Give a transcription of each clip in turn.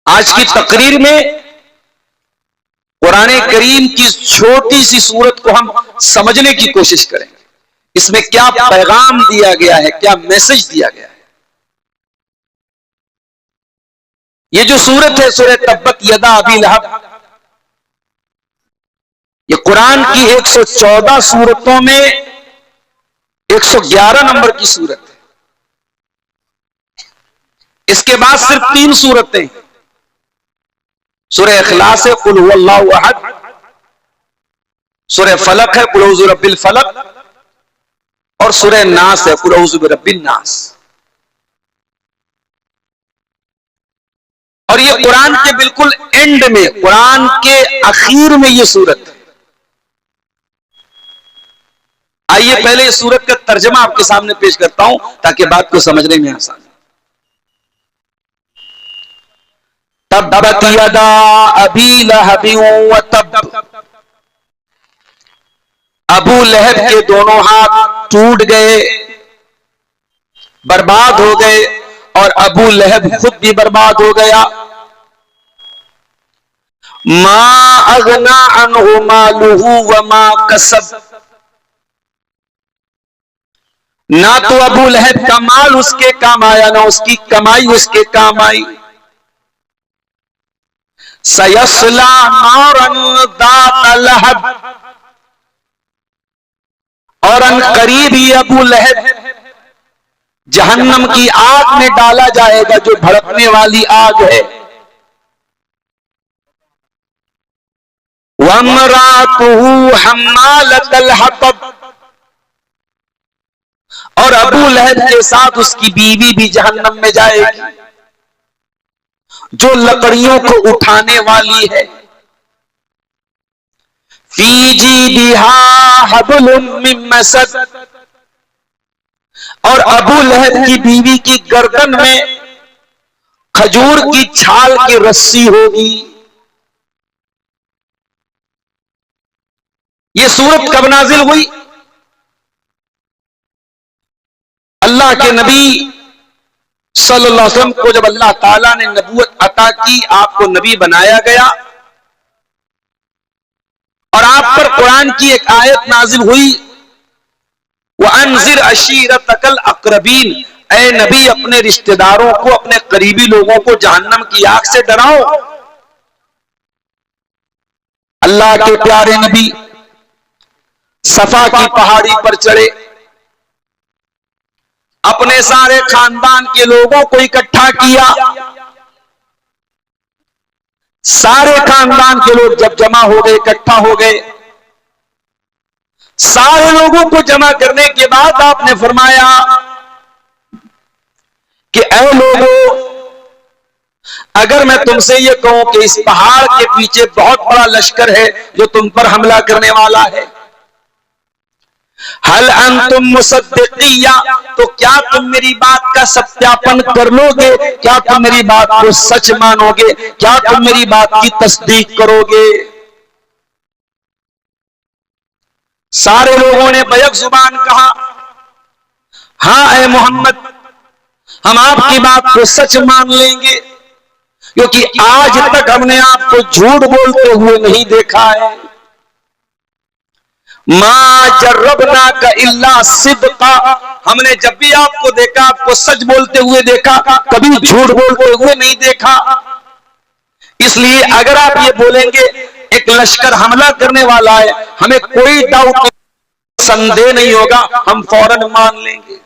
आज की तकरीर में कुरान करीम की छोटी सी सूरत को हम समझने की कोशिश करेंगे। इसमें क्या पैगाम दिया गया है, क्या मैसेज दिया गया है। ये जो सूरत है सूरह तब्बत यदा अबी लहब, ये कुरान की 114 सूरतों में 111 नंबर की सूरत है। इसके बाद सिर्फ 3 सूरतें, सूरह इखलास है कुल हुवल्लाहु अहद, सूरह फलक है कुल औज़ु बिरब्बिल फलक, और सूरह नास है कुल औज़ु बिरब्बिन नास। और ये कुरान के बिल्कुल एंड में, कुरान के आखिर में ये सूरत है। आइए पहले इस सूरत का तर्जमा आपके सामने पेश करता हूं ताकि बात को समझने में आसान। तब्बत यदा अबी लहब व तब, अबू लहब के दोनों हाथ टूट गए, बर्बाद हो गए, और अबू लहब खुद भी बर्बाद हो गया। मा अगना अन्हु मालुहु व मा कसब, ना तो अबू लहब का माल उसके काम आया, ना उसकी कमाई उसके काम आई। सयस्ला नारन दात लहब, और अनकरीब ही अबू लहब जहन्नम की आग में डाला जाएगा जो भड़कने वाली आग है। वमरातुहु हम्मालतल हतब, और अबू लहब के साथ उसकी बीवी भी जहन्नम में जाएगी जो लकड़ियों को उठाने वाली है। फी जीदिहा हब्लुम मिन मसद, और अबू लहब की बीवी की गर्दन में खजूर की छाल की रस्सी होगी। ये सूरत कब नाजिल हुई? अल्लाह के नबी सल्लल्लाहु अलैहि वसल्लम को जब अल्लाह ताला ने नबूवत अता की, आपको नबी बनाया गया, और आप पर कुरान की एक आयत नाजिल हुई, वअन्ज़िर अशीरतकल अक़रबीन, ऐ नबी अपने रिश्तेदारों को, अपने करीबी लोगों को जहन्नम की आग से डराओ। अल्लाह के प्यारे नबी सफा की पहाड़ी पर चढ़े, अपने सारे खानदान के लोगों को इकट्ठा किया। सारे खानदान के लोग जब जमा हो गए, इकट्ठा हो गए, सारे लोगों को जमा करने के बाद आपने फरमाया कि ऐ लोगों, अगर मैं तुमसे ये कहूं कि इस पहाड़ के पीछे बहुत बड़ा लश्कर है जो तुम पर हमला करने वाला है, हल अंतुम मुसद्दिक़िया, तो क्या तुम मेरी बात का सत्यापन कर लोगे? क्या तुम मेरी बात को सच मानोगे? क्या तुम मेरी बात की तस्दीक करोगे? सारे लोगों ने बैक जुबान कहा, हाँ ऐ मोहम्मद, हम आपकी बात को सच मान लेंगे, क्योंकि आज तक हमने आपको झूठ बोलते हुए नहीं देखा है। मा जर्रबना का इल्ला सिद्का, हमने जब भी आपको देखा, आपको सच बोलते हुए देखा, कभी झूठ बोलते हुए नहीं देखा। इसलिए अगर आप ये बोलेंगे एक लश्कर हमला करने वाला है, हमें कोई डाउट, संदेह नहीं होगा, हम फौरन मान लेंगे।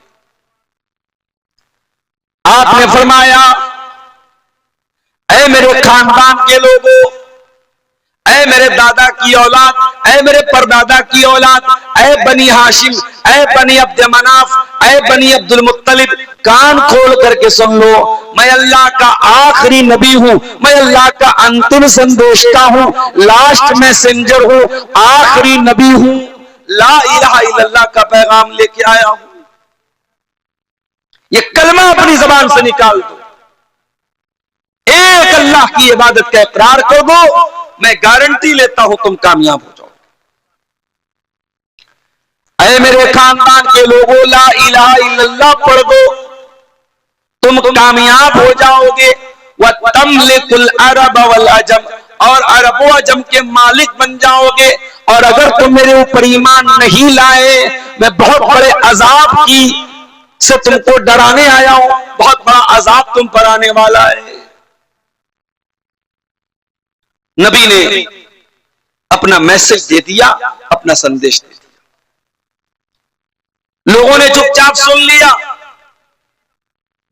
आपने फरमाया, ऐ मेरे खानदान के लोगों, ऐ मेरे दादा की औलाद, ऐ मेरे परदादा की औलाद, ऐ बनी हाशिम, ऐ बनी अब्द मनाफ, ऐ बनी अब्दुल मुत्तलिब, कान खोल करके सुन लो, मैं अल्लाह का आखिरी नबी हूं, मैं अल्लाह का अंतिम संदेशता हूं, लास्ट मैसेंजर हूं, आखिरी नबी हूं, ला इलाहा इल्लल्लाह का पैगाम लेके आया हूं। ये कलमा अपनी जबान से निकाल दो, एक अल्लाह की इबादत का इकरार कर दो, मैं गारंटी लेता हूं तुम कामयाब हो जाओ। ऐ मेरे खानदान के लोगों, ला इलाहा इल्लल्लाह पढ़ दो, तुम कामयाब हो जाओगे। व तमलिकुल अरब वल अजम, और अरब व अजम के मालिक बन जाओगे। और अगर तुम मेरे ऊपर ईमान नहीं लाए, मैं बहुत बड़े अजाब की से तुमको डराने आया हूं, बहुत बड़ा अजाब तुम पर आने वाला है। नबी ने अपना मैसेज दे दिया, अपना संदेश दे दिया। लोगों ने चुपचाप सुन लिया,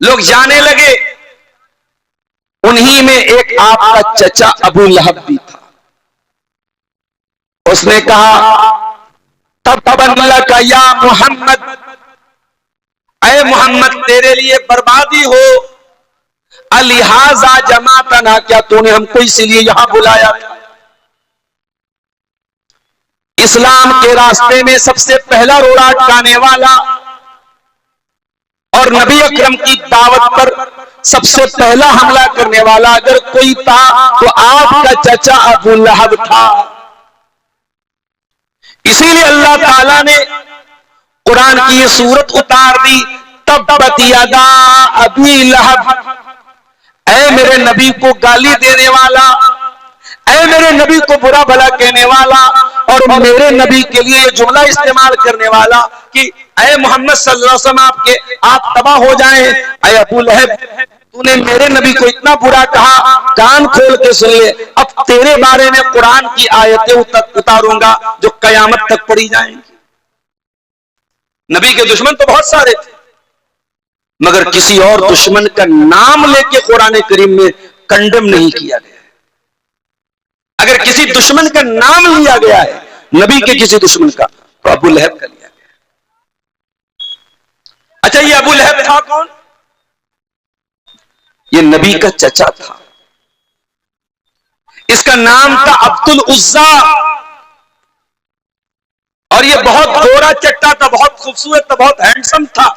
लोग जाने लगे। उन्हीं में एक आपका चचा अबू लहब भी था। उसने कहा तब्बन लका या मोहम्मद, ऐ मोहम्मद तेरे लिए बर्बादी हो। अलिहाजा जमातना, क्या तूने हमको इसलिए यहां बुलाया था? इस्लाम के रास्ते में सबसे पहला रोड़ा अटकाने वाला और नबी अकरम की दावत पर सबसे पहला हमला करने वाला अगर कोई था तो आपका चचा अबू लहब था। इसीलिए अल्लाह ताला ने कुरान की ये सूरत उतार दी, तब्बत यदा अबी लहब। ऐ मेरे नबी को गाली देने वाला, ऐ मेरे नबी को बुरा भला कहने वाला, और मेरे नबी के लिए ये जुमला इस्तेमाल करने वाला कि ऐ मोहम्मद सल्लल्लाहु अलैहि वसल्लम आप तबाह हो जाएं। ऐ अबू लहब, तूने मेरे नबी को इतना बुरा कहा, कान खोल के सुन ले। अब तेरे बारे में कुरान की आयतें उतारूंगा जो कयामत तक पढ़ी जाएंगी। नबी के दुश्मन तो बहुत सारे थे, मगर किसी और दुश्मन का नाम लेके कुरान करीम में कंडेम नहीं किया गया। अगर किसी दुश्मन का नाम लिया गया है, नबी के किसी दुश्मन का, तो अबू लहब का लिया गया। अच्छा, ये अबू लहब था कौन? ये नबी का चचा था। इसका नाम था अब्दुल उज्जा, और ये बहुत गोरा चट्टा था, बहुत खूबसूरत था, बहुत हैंडसम था।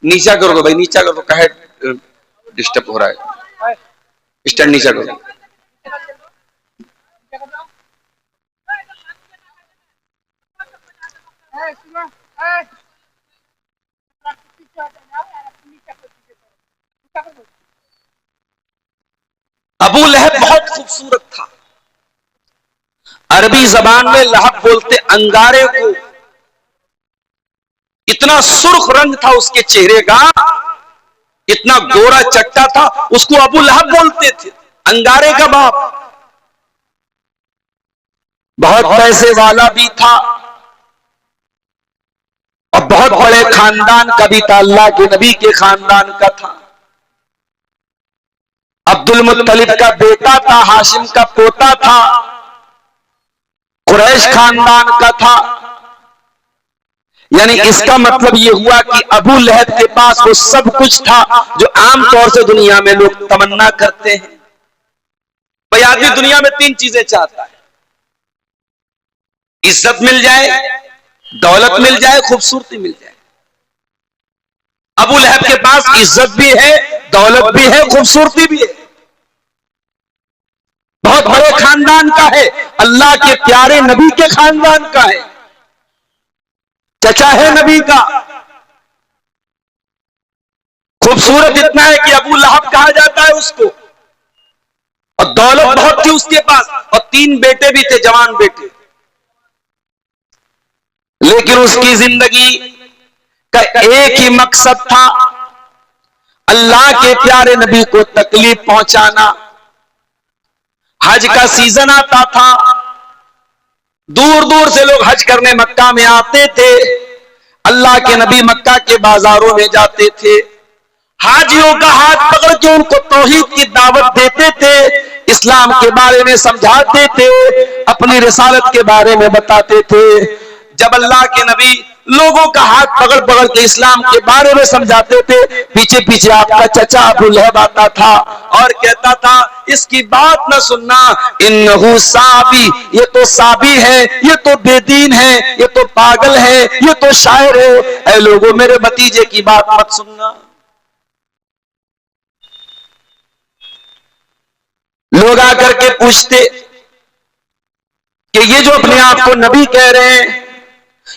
नीचा कर दो भाई, नीचा कर दो, कहे डिस्टर्ब हो रहा है। स्टैंड नीचा कर दो। अबू लहब बहुत खूबसूरत था। अरबी जबान में लहब बोलते अंगारे को। इतना सुर्ख रंग था उसके चेहरे का, इतना गोरा चट्टा था, उसको अबू लहब बोलते थे, अंगारे का बाप। बहुत पैसे वाला भी था और बहुत बड़े खानदान का भी था, अल्लाह के नबी के खानदान का था। अब्दुल मुत्तलिब का बेटा था, हाशिम का पोता था, कुरैश खानदान का था। यानी इसका मतलब यह हुआ कि अबू लहब के पास वो सब कुछ था जो आमतौर से दुनिया में लोग तमन्ना करते हैं। भाई आदमी दुनिया में तीन चीजें चाहता है, इज्जत मिल जाए, दौलत मिल जाए, खूबसूरती मिल जाए। अबू लहब के पास इज्जत भी है, दौलत भी है, खूबसूरती भी है, बहुत बड़े खानदान का है, अल्लाह के प्यारे नबी के खानदान का है, चचा है नबी का। खूबसूरत इतना है कि अबू लहब कहा जाता है उसको, और दौलत बहुत थी उसके पास, और 3 बेटे भी थे, जवान बेटे। लेकिन उसकी जिंदगी का एक ही मकसद था, अल्लाह के प्यारे नबी को तकलीफ पहुंचाना। हज का सीजन आता था, दूर दूर से लोग हज करने मक्का में आते थे। अल्लाह के नबी मक्का के बाजारों में जाते थे, हाजियों का हाथ पकड़ के उनको तौहीद की दावत देते थे, इस्लाम के बारे में समझाते थे, अपनी रिसालत के बारे में बताते थे। जब अल्लाह के नबी लोगों का हाथ पकड़ पकड़ के इस्लाम के बारे में समझाते थे, पीछे पीछे आपका चचा अबू लहब आता था और कहता था इसकी बात न सुनना, इन्नहु साबी, ये तो साबी है, ये तो बेदीन है, ये तो पागल है, ये तो शायर है, ऐ लोगों मेरे भतीजे की बात मत सुनना। लोग आकर के पूछते कि ये जो अपने आप को नबी कह रहे हैं,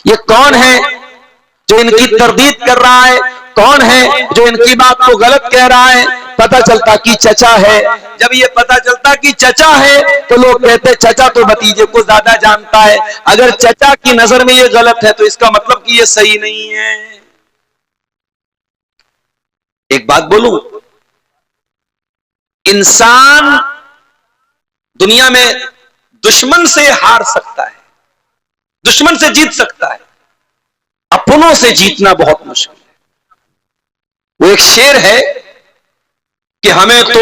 ये कौन है जो इनकी तरदीद कर रहा है, कौन है जो इनकी बात को गलत कह रहा है। पता चलता कि चचा है। जब ये पता चलता कि चचा है तो लोग कहते चचा तो भतीजे को ज्यादा जानता है, अगर चचा की नजर में ये गलत है तो इसका मतलब कि ये सही नहीं है। एक बात बोलूं, इंसान दुनिया में दुश्मन से हार सकता है, दुश्मन से जीत सकता है, अपनों से जीतना बहुत मुश्किल है। वो एक शेर है कि हमें तो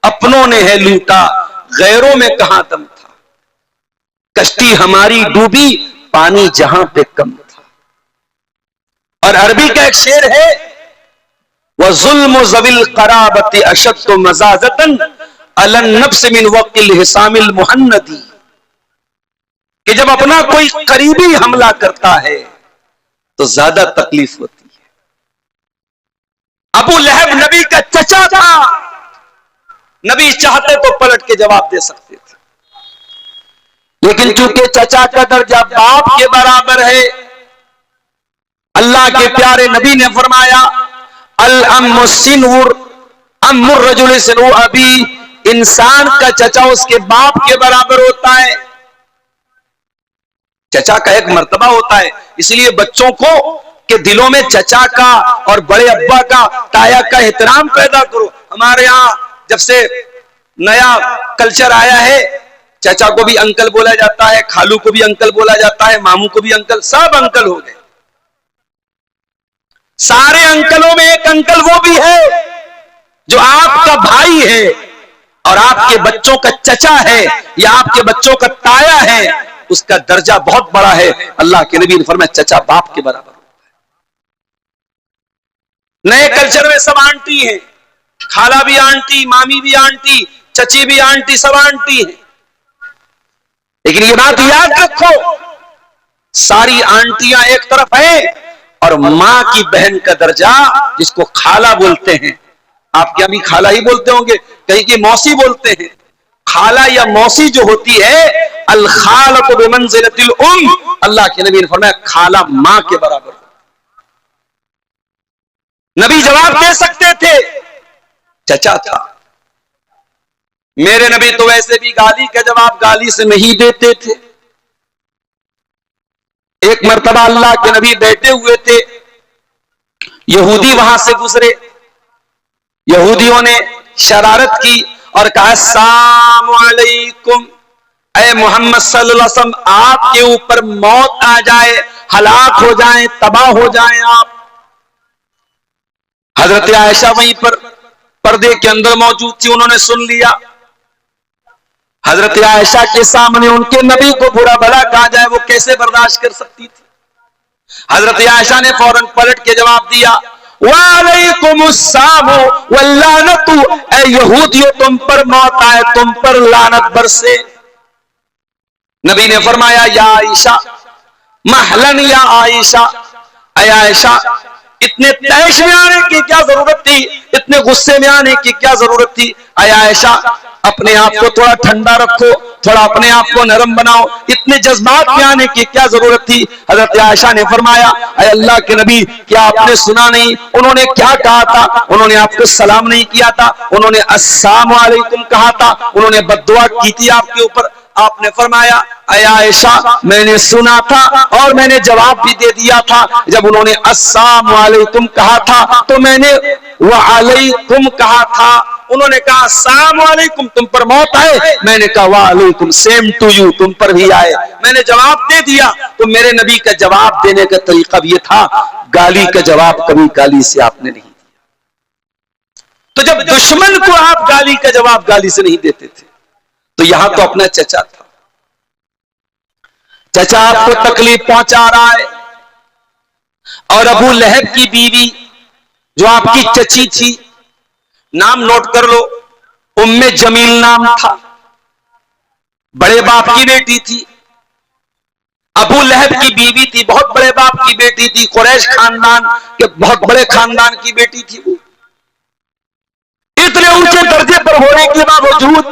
अपनों ने है लूटा, गैरों में कहां दम था, कश्ती हमारी डूबी, पानी जहां पे कम था। और अरबी का एक शेर है, वह जुल्म ज़विल क़राबति अशद्दु मज़ाज़तन अलन नफ्स मिन वक़्तिल हिसामिल मुहन्नदी, कि जब अपना कोई करीबी हमला करता है तो ज्यादा तकलीफ होती है। अबू लहब नबी का चचा था, नबी चाहते तो पलट के जवाब दे सकते थे, लेकिन चूंकि चचा का दर्जा बाप के बराबर है, अल्लाह के प्यारे नबी ने फरमाया अल अम्मु सिनउर अम्मुर रजुल सिनु अबी, इंसान का चचा उसके बाप के बराबर होता है। चचा का एक मर्तबा होता है, इसलिए बच्चों को के दिलों में चचा का और बड़े अब्बा का, ताया का एहतराम पैदा करो। हमारे यहां जब से नया कल्चर आया है, चचा को भी अंकल बोला जाता है, खालू को भी अंकल बोला जाता है, मामू को भी अंकल, सब अंकल हो गए। सारे अंकलों में एक अंकल वो भी है जो आपका भाई है और आपके बच्चों का चचा है या आपके बच्चों का ताया है, उसका दर्जा बहुत बड़ा है। अल्लाह के नबी ने फरमाया चचा बाप के बराबर होता है। नए कल्चर में सब आंटी हैं, खाला भी आंटी, मामी भी आंटी, चची भी आंटी, सब आंटी हैं। लेकिन ये बात याद रखो, सारी आंटियां एक तरफ है और मां की बहन का दर्जा, जिसको खाला बोलते हैं, आपके यहां भी खाला ही बोलते होंगे, कहीं की मौसी बोलते हैं। खाला या मौसी जो होती है, अल खालतु बिमंज़िलतिल उम, अल्लाह के नबी ने फरमाया खाला मां के बराबर। नबी जवाब दे सकते थे, चचा था। मेरे नबी तो वैसे भी गाली का जवाब गाली से नहीं देते थे। एक मर्तबा अल्लाह के नबी बैठे हुए थे, यहूदी वहां से गुजरे, यहूदियों ने शरारत की और कहा अस्सलामु अलैकुम, ऐ मोहम्मद सल्लल्लाहु अलैहि वसल्लम, आपके ऊपर मौत आ जाए, हलाक हो जाए, तबाह हो जाए आप। हजरत आयशा वहीं पर पर्दे के अंदर मौजूद थी, उन्होंने सुन लिया। हजरत आयशा के सामने उनके नबी को बुरा भला कहा जाए, वो कैसे बर्दाश्त कर सकती थी। हजरत आयशा ने फौरन पलट के जवाब दिया वालेकुमुस्सलाम वल्लानतु, ऐ यहूदियों तुम पर मौत आए, तुम पर लानत बरसे। नबी ने फरमाया या आयशा महलन या आयशा, ऐ आयशा इतने तैश में आने की क्या जरूरत थी, इतने गुस्से में आने की क्या जरूरत थी। ऐ आयशा अपने आप को थोड़ा ठंडा रखो, थोड़ा अपने आप को नरम बनाओ, इतने जज्बात में आने की क्या जरूरत थी। हजरत आयशा ने फरमाया ऐ अल्लाह के नबी, क्या आपने सुना नहीं उन्होंने क्या कहा था? उन्होंने आपको सलाम नहीं किया था, उन्होंने अस्सलामु अलैकुम कहा था, उन्होंने बद्दुआ की थी आपके ऊपर। आपने फरमाया ऐ आयशा मैंने सुना था और मैंने जवाब भी दे दिया था। जब उन्होंने अस्सलामु अलैकुम कहा था तो मैंने व अलैकुम कहा था। उन्होंने कहा अस्सलामु अलैकुम, तुम पर मौत आए, मैंने कहा व अलैकुम, सेम टू यू, तुम पर भी आए। मैंने जवाब दे दिया। तो मेरे नबी का जवाब देने का तरीका भी ये था, गाली का जवाब कभी गाली से आपने नहीं दिया। तो जब दुश्मन को आप गाली का जवाब गाली से नहीं देते थे, तो यहां तो अपना चचा था, चचा आपको तकलीफ पहुंचा रहा है। और अबू लहब की बीवी जो आपकी चची थी, नाम नोट कर लो, उम्मे जमील नाम था, बड़े बाप की बेटी थी। अबू लहब की बीवी थी, बहुत बड़े बाप की बेटी थी, कुरैश खानदान के बहुत बड़े खानदान की बेटी थी वो। इतने ऊंचे दर्जे पर होने के बावजूद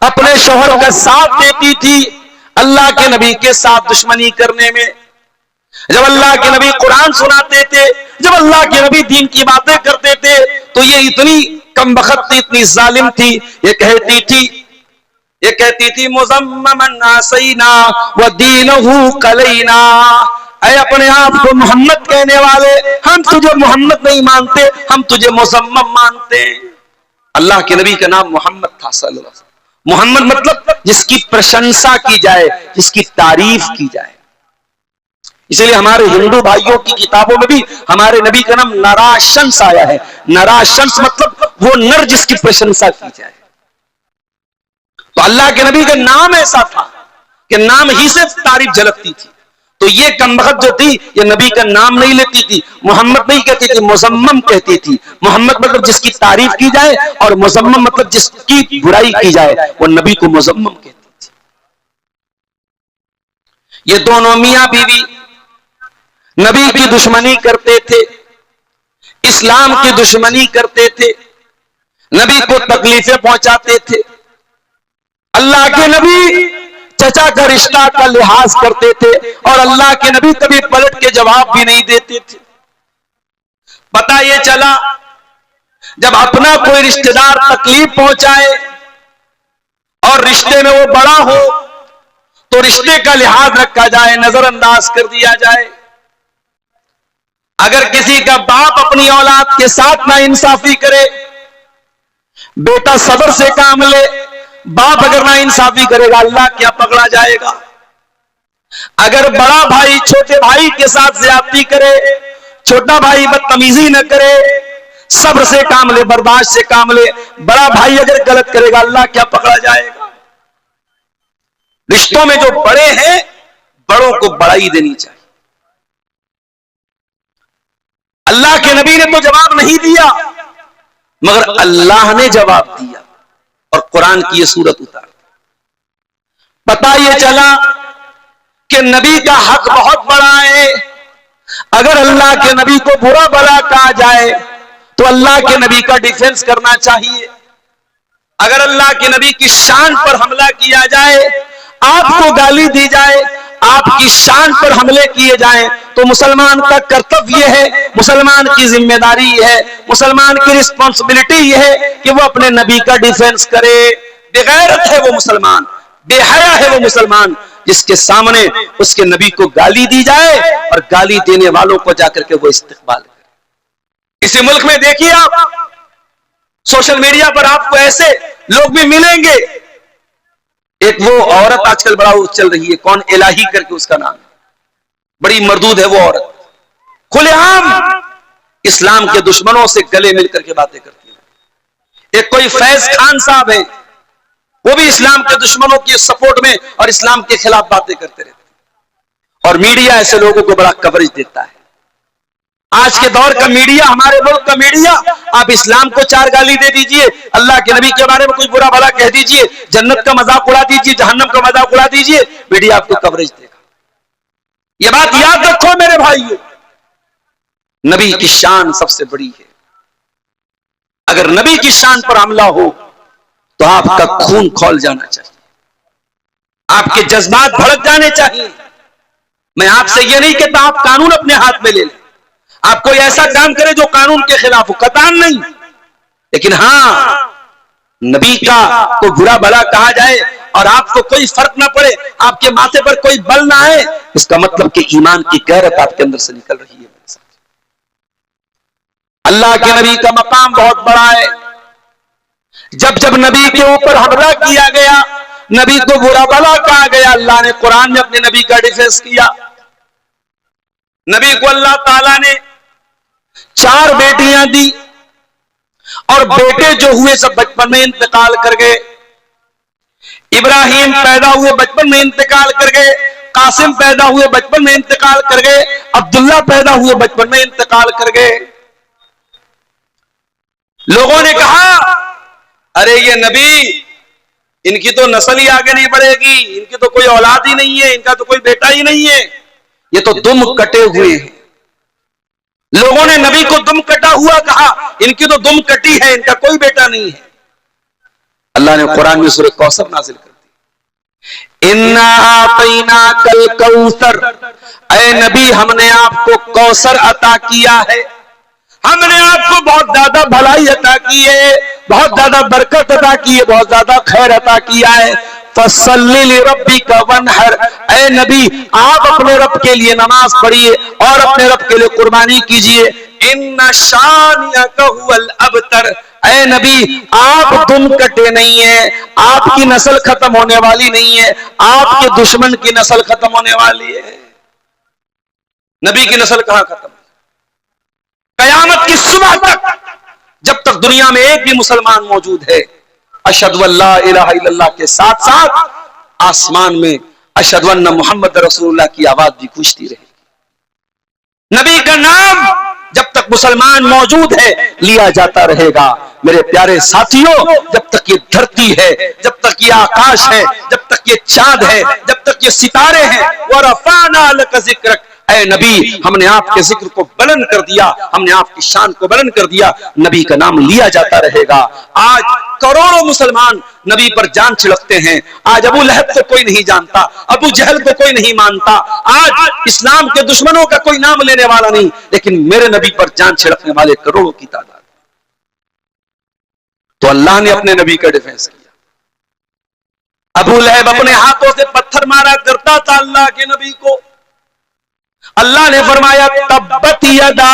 अपने शौहर का साथ देती थी अल्लाह के नबी के साथ दुश्मनी करने में। जब अल्लाह के नबी कुरान सुनाते थे, जब अल्लाह के नबी दीन की बातें करते थे, तो ये इतनी कमबख्त थी, इतनी जालिम थी, ये कहती थी मुज़म्ममन आसैना व दीनहु कलैना, ऐ अपने आप को मोहम्मद कहने वाले, हम तुझे मोहम्मद नहीं मानते, हम तुझे मुज़म्मम मानते। अल्लाह के नबी का नाम मोहम्मद था सल्लल्लाहु अलैहि वसल्लम। मोहम्मद मतलब जिसकी प्रशंसा की जाए, जिसकी तारीफ की जाए। इसलिए हमारे हिंदू भाइयों की किताबों में भी हमारे नबी का नाम नराशंस आया है। नराशंस मतलब वो नर जिसकी प्रशंसा की जाए। तो अल्लाह के नबी का नाम ऐसा था कि नाम ही से तारीफ झलकती थी। तो ये कमबख्त जो थी, ये नबी का नाम नहीं लेती थी, मोहम्मद नहीं कहती थी, मुज़म्मम कहती थी। मोहम्मद मतलब जिसकी तारीफ की जाए, और मुज़म्मम मतलब जिसकी बुराई की जाए, वो नबी को मुज़म्मम कहती थी। ये दोनों मियां बीवी नबी की दुश्मनी करते थे, इस्लाम की दुश्मनी करते थे, नबी को तकलीफें पहुंचाते थे। अल्लाह के नबी चचा का रिश्ता का लिहाज करते थे, और अल्लाह के नबी कभी पलट के जवाब भी नहीं देते थे। पता ये चला जब अपना कोई रिश्तेदार तकलीफ पहुंचाए और रिश्ते में वो बड़ा हो, तो रिश्ते का लिहाज रखा जाए, नजरअंदाज कर दिया जाए। अगर किसी का बाप अपनी औलाद के साथ नाइंसाफी करे, बेटा सब्र से काम ले। बाप अगर नाइंसाफी करेगा, अल्लाह क्या पकड़ा जाएगा। अगर बड़ा भाई छोटे भाई के साथ ज्यादती करे, छोटा भाई बदतमीजी न करे, सब्र से काम ले, बर्दाश्त से काम ले। बड़ा भाई अगर गलत करेगा, अल्लाह क्या पकड़ा जाएगा। रिश्तों में जो बड़े हैं, बड़ों को बड़ाई देनी चाहिए। अल्लाह के नबी ने तो जवाब नहीं दिया, मगर अल्लाह ने जवाब दिया और कुरान की यह सूरत उतार। पता यह चला कि नबी का हक बहुत बड़ा है। अगर अल्लाह के नबी को बुरा भला कहा जाए, तो अल्लाह के नबी का डिफेंस करना चाहिए। अगर अल्लाह के नबी की शान पर हमला किया जाए, आपको गाली दी जाए, आपकी शान पर हमले किए जाएं, तो मुसलमान का कर्तव्य है, मुसलमान की जिम्मेदारी है, मुसलमान की रिस्पॉन्सिबिलिटी यह है कि वो अपने नबी का डिफेंस करे। बेगैरत है वो मुसलमान, बेहया है वो मुसलमान, जिसके सामने उसके नबी को गाली दी जाए और गाली देने वालों को जाकर के वो इस्तेकबाल करे। इसी मुल्क में देखिए आप, सोशल मीडिया पर आपको ऐसे लोग भी मिलेंगे। एक वो औरत आजकल बड़ा चल रही है, कौन इलाही करके उसका नाम है, बड़ी मर्दूद है वो औरत, खुलेआम इस्लाम के दुश्मनों से गले मिलकर के बातें करती है। एक कोई फैज खान साहब है, वो भी इस्लाम के दुश्मनों की सपोर्ट में और इस्लाम के खिलाफ बातें करते रहते हैं, और मीडिया ऐसे लोगों को बड़ा कवरेज देता है। आज के दौर का मीडिया, हमारे मुल्क का मीडिया, आप इस्लाम को चार गाली दे दीजिए, अल्लाह के नबी के बारे में कुछ बुरा भला कह दीजिए, जन्नत का मजाक उड़ा दीजिए, जहन्नम का मजाक उड़ा दीजिए, मीडिया आपको कवरेज देगा। यह बात याद रखो मेरे भाइयों, नबी की शान सबसे बड़ी है। अगर नबी की शान पर हमला हो, तो आपका खून खौल जाना चाहिए, आपके जज्बात भड़क जाने चाहिए। मैं आपसे यह नहीं कहता आप कानून अपने हाथ में ले लें, आप कोई ऐसा काम करें जो कानून के खिलाफ हो, कतान नहीं, लेकिन हां, नबी का को बुरा भला कहा जाए और आपको कोई फर्क ना पड़े, आपके माथे पर कोई बल ना आए, इसका मतलब कि ईमान की गैरत आपके अंदर से निकल रही है। अल्लाह के नबी का मकाम बहुत बड़ा है। जब जब नबी के ऊपर हमला किया गया, नबी को बुरा भला कहा गया, अल्लाह ने कुरान में अपने नबी का डिफेंस किया। नबी को अल्लाह ताला ने 4 बेटियां दी, और बेटे जो हुए सब बचपन में इंतकाल कर गए। इब्राहिम पैदा हुए बचपन में इंतकाल कर गए, कासिम पैदा हुए बचपन में इंतकाल कर गए, अब्दुल्ला पैदा हुए बचपन में इंतकाल कर गए। लोगों ने कहा, अरे ये नबी, इनकी तो नस्ल ही आगे नहीं बढ़ेगी, इनकी तो कोई औलाद ही नहीं है, इनका तो कोई बेटा ही नहीं है, ये तो दुम कटे हुए हैं। लोगों ने नबी को दुम कटा हुआ कहा, इनकी तो दुम कटी है, इनका कोई बेटा नहीं है। अल्लाह ने कुरान में सूरह कौसर नाजिल कर दी, इन्ना आतैना कल कौसर, ऐ नबी हमने आपको कौसर अता किया है, हमने आपको बहुत ज्यादा भलाई अता की है, बहुत ज्यादा बरकत अता की है, बहुत ज्यादा खैर अता किया है। फसल्ली लिरब्बिका वनहर, ऐ नबी आप अपने रब के लिए नमाज पढ़िए और अपने रब के लिए कुर्बानी कीजिए। इन्ना शानियका हुवल अबतर, ऐ नबी आप दुम कटे नहीं है, आपकी नस्ल खत्म होने वाली नहीं है, आपके दुश्मन की नस्ल खत्म होने वाली है। नबी की नस्ल कहां खत्म? कयामत की सुबह तक, जब तक दुनिया में एक भी मुसलमान मौजूद है, अशहदु अल्ला इलाहा इल्लल्लाह के साथ साथ आसमान में अशहदु अन्ना मुहम्मद रसूलुल्लाह की आवाज भी गूंजती रहेगी। नबी का नाम जब तक मुसलमान मौजूद है लिया जाता रहेगा। मेरे प्यारे साथियों, जब तक ये धरती है, जब तक ये आकाश है, जब तक ये चांद है, जब तक ये सितारे हैं, वरफ़अना लका ज़िक्रक, ऐ नबी हमने आपके जिक्र को बुलंद कर दिया, हमने आपकी शान को बुलंद कर दिया। नबी का नाम लिया जाता रहेगा। आज करोड़ों मुसलमान नबी पर जान छिड़कते हैं। आज अबू लहब को कोई नहीं जानता, अबू जहल को कोई नहीं मानता, आज इस्लाम के दुश्मनों का कोई नाम लेने वाला नहीं, लेकिन मेरे नबी पर जान छिड़कने वाले करोड़ों की तादाद। तो अल्लाह ने अपने नबी का डिफेंस किया। अबू लहब अपने हाथों से पत्थर मारा करता था अल्लाह के नबी को। अल्लाह ने फरमाया तब्बत यदा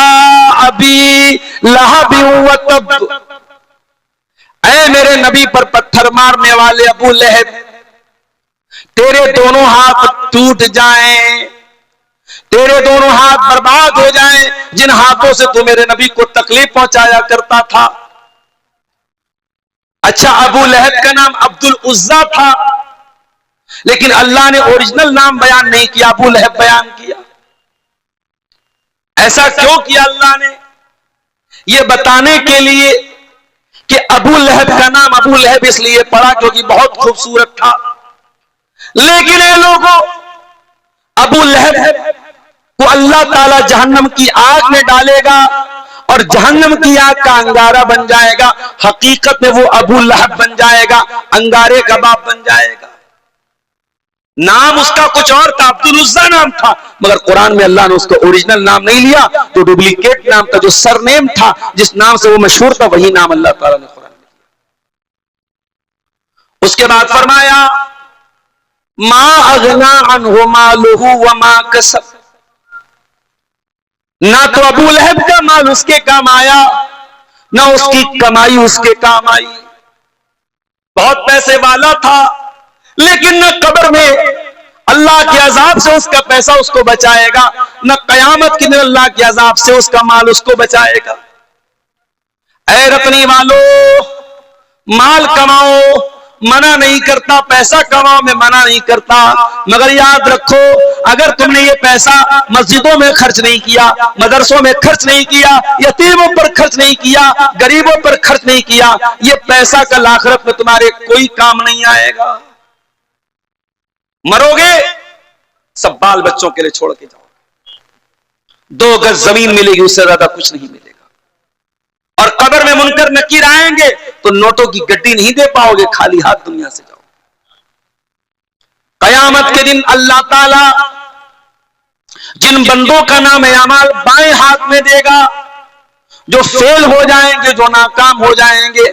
अबी लहब व तब, ऐ मेरे नबी पर पत्थर मारने वाले अबू लहब, तेरे दोनों हाथ टूट जाएं, तेरे दोनों हाथ बर्बाद हो जाएं, जिन हाथों से तू मेरे नबी को तकलीफ पहुंचाया करता था। अच्छा, अबू लहब का नाम अब्दुल उज्जा था, लेकिन अल्लाह ने ओरिजिनल नाम बयान नहीं किया, अबू लहब बयान किया। ऐसा क्यों किया अल्लाह ने? यह बताने के लिए कि अबू लहब का नाम अबू लहब इसलिए पड़ा क्योंकि बहुत खूबसूरत था। लेकिन ये लोगों, अबू लहब को अल्लाह ताला जहन्नम की आग में डालेगा और जहन्नम की आग का अंगारा बन जाएगा। हकीकत में वो अबू लहब बन जाएगा, अंगारे का बाप बन जाएगा। नाम उसका कुछ और था, अब्दुल उज्जा नाम था, मगर कुरान में अल्लाह ने उसका ओरिजिनल नाम नहीं लिया, तो डुप्लीकेट नाम था, जो सरनेम था, जिस नाम से वो मशहूर था, वही नाम अल्लाह ताला ने कुरान में दिया। उसके बाद फरमाया मा अगना अन्हु मालुहु व मा कसब, ना तो अबू लहब का माल उसके काम आया, ना उसकी कमाई उसके काम आई। बहुत पैसे वाला था, लेकिन न कब्र में अल्लाह के अजाब से उसका पैसा उसको बचाएगा, न कयामत के दिन अल्लाह के अजाब से उसका माल उसको बचाएगा। ऐ रतनी वालों, माल कमाओ मना नहीं करता, पैसा कमाओ में मना नहीं करता, मगर याद रखो, अगर तुमने ये पैसा मस्जिदों में खर्च नहीं किया, मदरसों में खर्च नहीं किया, यतीमों पर खर्च नहीं किया, गरीबों पर खर्च नहीं किया, ये पैसा कल आखिरत में तुम्हारे कोई काम नहीं आएगा। मरोगे, सब बाल बच्चों के लिए छोड़ के जाओ। 2 गज जमीन मिलेगी, उससे ज्यादा कुछ नहीं मिलेगा। और कब्र में मुनकर नकीर आएंगे तो नोटों की गड्डी नहीं दे पाओगे, खाली हाथ दुनिया से जाओ। कयामत के दिन अल्लाह ताला जिन बंदों का नाम अमाल बाएं हाथ में देगा, जो फेल हो जाएंगे, जो नाकाम हो जाएंगे,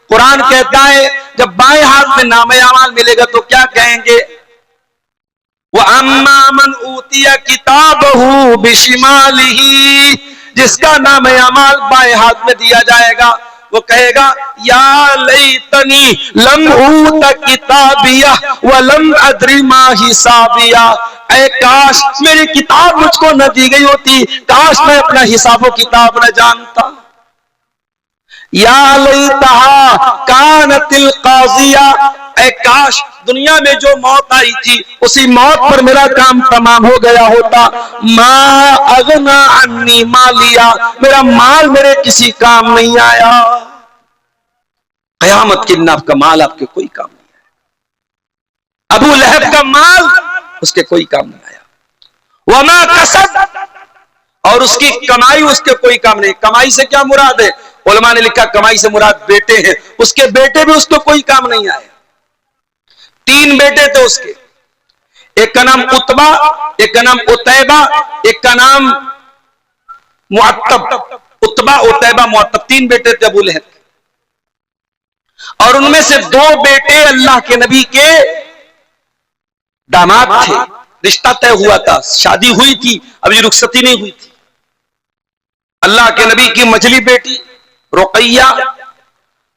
कुरान कहता है जब बाएं हाथ में नाम अमाल मिलेगा तो क्या कहेंगे? वह अम्मा मन ऊतिया किताबहू बिशिमालिही, जिसका नाम अमाल बाएं हाथ में दिया जाएगा, वो कहेगा या लैतनी लम ऊत किताबिया व लम अद्री मा हिसाबिया, ऐ काश मेरी किताब मुझको न दी गई होती, काश मैं अपना हिसाब व किताब न जानता। या लैतहा कानतिल काजिया, ऐ काश दुनिया में जो मौत आई थी उसी मौत पर मेरा काम तमाम हो गया होता। मा अगना अन्नी मालिया, मेरा माल मेरे किसी काम नहीं आया। कयामत के दिन आपका माल आपके कोई काम नहीं आया। अबू लहब का माल उसके कोई काम नहीं आया। वमा कसब, और उसकी कमाई उसके कोई काम नहीं। कमाई से क्या मुराद है? उलमा ने लिखा कमाई से मुराद बेटे हैं, उसके बेटे भी उसको कोई काम नहीं आए। 3 बेटे थे उसके, एक का नाम उत्बा, एक का नाम उतैबा, एक का नाम मुअत्तब। उत्बा, उतैबा, मुअत्तब 3 बेटे थे अबू लहब के। और उनमें से 2 बेटे अल्लाह के नबी के दामाद थे, रिश्ता तय हुआ था, शादी हुई थी, अभी रुखसती नहीं हुई थी। अल्लाह के नबी की मजली बेटी रुकैया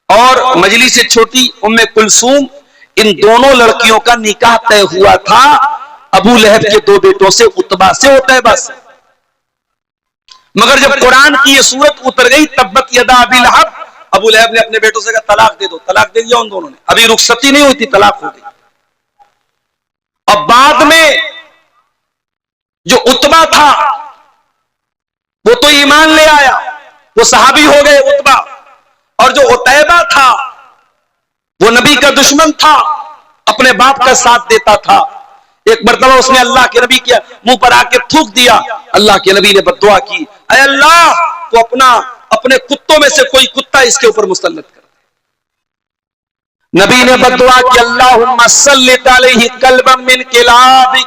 और मजली से छोटी उम्मे कुलसूम, इन दोनों लड़कियों का निकाह तय हुआ था अबू लहब के 2 बेटों से, उत्बा से, उतैबा से। मगर जब कुरान की ये सूरत उतर गई तब्बत यदा अबी लहब, अबू लहब ने अपने बेटों से कहा तलाक दे दो। तलाक दे दिया उन दोनों ने, अभी रुखसती नहीं हुई थी, तलाक हो गई। अब बाद में जो उत्बा था वो तो ईमान ले आया, वो सहाबी हो गए उत्बा। और जो उतैबा था वो नबी का दुश्मन था, अपने बाप का साथ देता था। एक मरतबा उसने अल्लाह के नबी के मुंह पर आके थूक दिया। अल्लाह के नबी ने बद्दुआ की, ऐ अल्लाह तो अपने कुत्तों में से कोई कुत्ता इसके ऊपर मुसल्लत कर दे। नबी ने बद्दुआ की, अल्लाहुम्मा सल्लित अलैहि कल्बम मिन किलाबिक,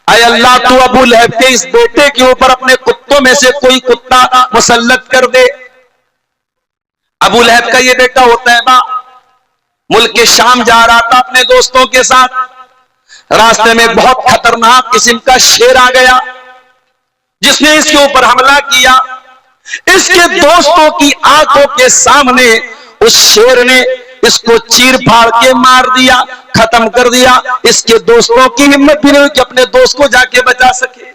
ऐ अल्लाह तू अबू लहब के इस बेटे के ऊपर अपने कुत्तों में से कोई कुत्ता मुसल्लत कर दे। अबू लहब का ये बेटा उतैबा मुल्क के शाम जा रहा था अपने दोस्तों के साथ। रास्ते में बहुत खतरनाक किस्म का शेर आ गया जिसने इसके ऊपर हमला किया। इसके दोस्तों की आंखों के सामने उस शेर ने इसको चीर फाड़ के मार दिया, खत्म कर दिया। इसके दोस्तों की हिम्मत भी नहीं हुई कि अपने दोस्त को जाके बचा सके।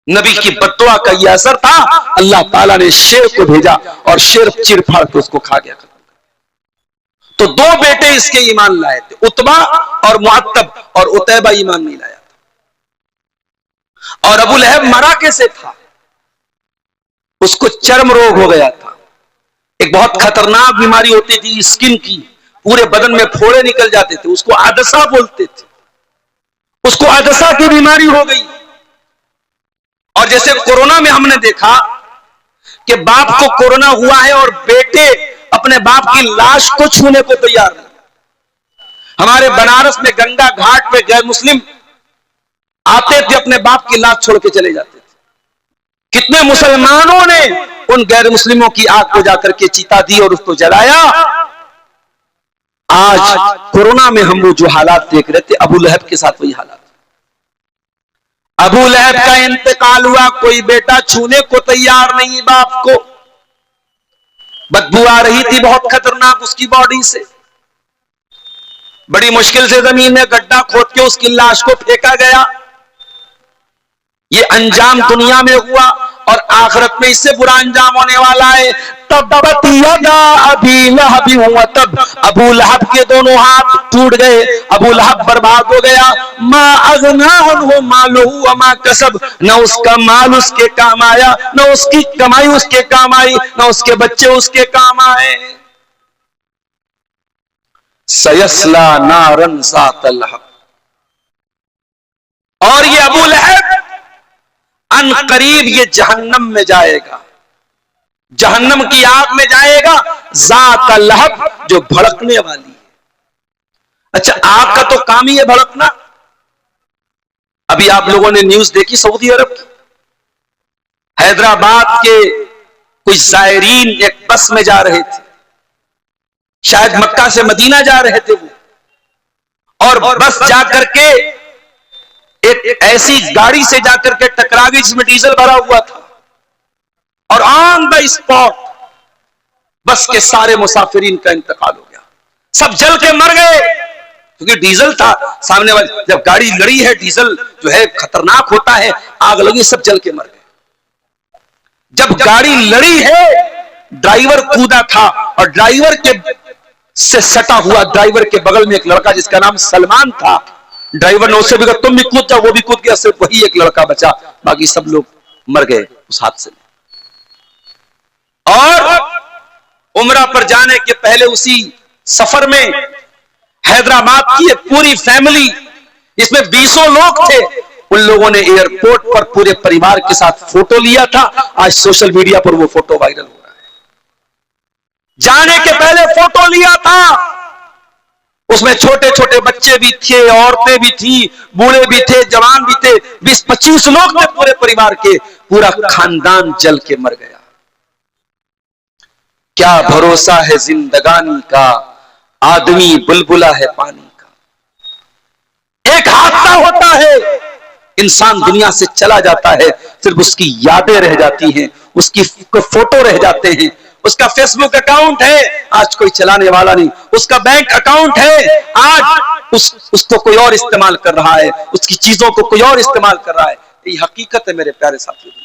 नबी की बद्दुआ का यह असर था, अल्लाह ताला ने शेर को भेजा और शेर चीर फाड़ के उसको खा गया। तो 2 बेटे इसके ईमान लाए थे, उत्बा और मुअत्तब, और उतैबा ईमान नहीं लाया था। और अबू लहब मरा कैसे था? उसको चर्म रोग हो गया था, एक बहुत खतरनाक बीमारी होती थी स्किन की, पूरे बदन में फोड़े निकल जाते थे, उसको आदसा बोलते थे। उसको आदसा की बीमारी हो गई। और जैसे कोरोना में हमने देखा कि बाप को कोरोना हुआ है और बेटे अपने बाप की लाश को छूने को तैयार नहीं। हमारे बनारस में गंगा घाट पे गैर मुस्लिम आते थे, अपने बाप की लाश छोड़ के चले जाते थे। कितने मुसलमानों ने उन गैर मुस्लिमों की आग को जाकर के चिता दी और उसको जलाया। आज कोरोना में हम वो जो हालात देख रहे थे, अबू लहब के साथ वही हालात। अबू लहब का इंतकाल हुआ, कोई बेटा छूने को तैयार नहीं बाप को। बदबू आ रही थी बहुत खतरनाक उसकी बॉडी से। बड़ी मुश्किल से जमीन में गड्ढा खोद के उसकी लाश को फेंका गया। ये अंजाम दुनिया में हुआ और आखिरत में इससे बुरा अंजाम होने वाला है। तब्बत यदा अबी लहब व तब, अबू लहब के दोनों हाथ टूट गए, अबू लहब बर्बाद हो गया। मा अगना अन्हु मालुहु व मा कसब, न उसका माल उसके काम आया, न उसकी कमाई उसके काम आई, न उसके बच्चे उसके काम आए। सयस्ला नारन ज़ातल लहब, और ये अबू लहब अन करीब ये जहन्नम में जाएगा, जहन्नम की आग में जाएगा। ज़ात लहब, जो भड़कने वाली है। अच्छा, आग का तो काम ही है भड़कना। अभी आप लोगों ने न्यूज देखी सऊदी अरब की, हैदराबाद के कुछ जायरीन एक बस में जा रहे थे, शायद मक्का से मदीना जा रहे थे वो, और बस जाकर के एक ऐसी गाड़ी से जाकर के टकरा गई जिसमें डीजल भरा हुआ था, और ऑन द स्पॉट बस के सारे मुसाफिरीन का इंतकाल हो गया। सब जल के मर गए क्योंकि डीजल था सामने वाले। जब गाड़ी लड़ी है, डीजल जो है खतरनाक होता है, आग लगी, सब जल के मर गए। जब गाड़ी लड़ी है, ड्राइवर कूदा था और ड्राइवर के से सटा हुआ ड्राइवर के बगल में एक लड़का जिसका नाम सलमान था। ड्राइवर ने उससे भी कहा तुम भी कूद जाओ, वो भी कूद गया, सिर्फ वही एक लड़का बचा, बाकी सब लोग मर गए उस हादसे में। और उम्रा पर जाने के पहले उसी सफर में हैदराबाद की एक पूरी फैमिली, इसमें 20 लोग थे, उन लोगों ने एयरपोर्ट पर पूरे परिवार के साथ फोटो लिया था। आज सोशल मीडिया पर वो फोटो वायरल हो रहा है। जाने के पहले फोटो लिया था, उसमें छोटे छोटे बच्चे भी थे, औरतें भी थी, बूढ़े भी थे, जवान भी थे, 20-25 लोग थे पूरे परिवार के। पूरा खानदान जल के मर गया। क्या भरोसा है जिंदगानी का, आदमी बुलबुला है पानी का। एक हादसा होता है, इंसान दुनिया से चला जाता है, सिर्फ उसकी यादें रह जाती हैं, उसकी फोटो रह जाते हैं। उसका फेसबुक अकाउंट है, आज कोई चलाने वाला नहीं। उसका बैंक अकाउंट है, आज उसको कोई और इस्तेमाल कर रहा है, उसकी चीजों को कोई और इस्तेमाल कर रहा है। ये हकीकत है मेरे प्यारे साथियों।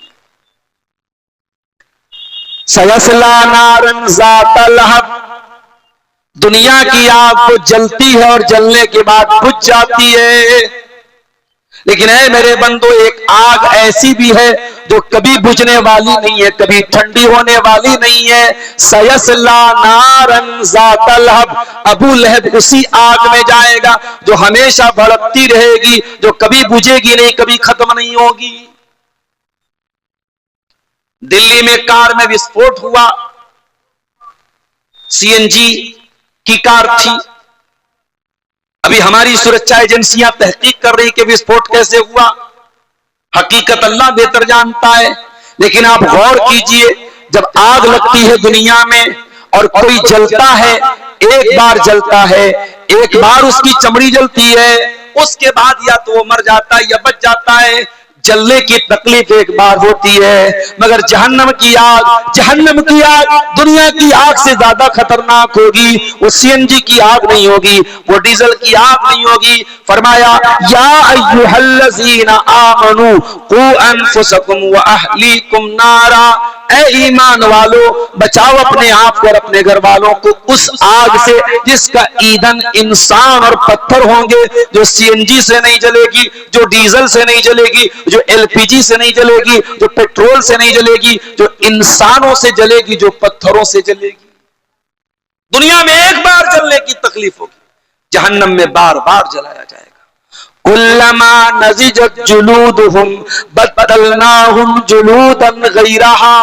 सयस्ला नारन ज़ाता लहब, दुनिया की आग तो जलती है और जलने के बाद बुझ जाती है, लेकिन है मेरे बंदो, एक आग ऐसी भी है जो कभी बुझने वाली नहीं है, कभी ठंडी होने वाली नहीं है। सयस्ला नारन ज़ाता लहब, अबू लहब उसी आग में जाएगा जो हमेशा भड़कती रहेगी, जो कभी बुझेगी नहीं, कभी खत्म नहीं होगी। दिल्ली में कार में विस्फोट हुआ, सीएनजी की कार थी। अभी हमारी सुरक्षा एजेंसियां तहकीक कर रही कि विस्फोट कैसे हुआ। हकीकत अल्लाह बेहतर जानता है, लेकिन आप गौर कीजिए, जब आग लगती है दुनिया में और कोई जलता है, एक बार जलता है, एक बार उसकी चमड़ी जलती है, उसके बाद या तो वो मर जाता है या बच जाता है। जलने की तकलीफ एक बार होती है, मगर जहन्नम की आग दुनिया की आग से ज्यादा खतरनाक होगी। वो सीएनजी की आग नहीं होगी, वो डीजल की आग नहीं होगी। फरमाया, या अय्युहल्लज़ीना आमनू कू अनफुसकुम व अहलीकुम नारा, ऐ ईमान वालो, बचाओ अपने आप को और अपने घर वालों को उस आग से जिसका ईंधन इंसान और पत्थर होंगे, जो सीएनजी से नहीं जलेगी, जो डीजल से नहीं जलेगी, जो एलपीजी से नहीं जलेगी, जो पेट्रोल से नहीं जलेगी, जो इंसानों से जलेगी, जो पत्थरों से जलेगी। दुनिया में एक बार जलने की तकलीफ होगी, जहन्नम में बार बार जलाया जाएगा। कुल्लमा नज़िजत जुलूदुहुम बदलनाहुम जुलूदन गैरहा,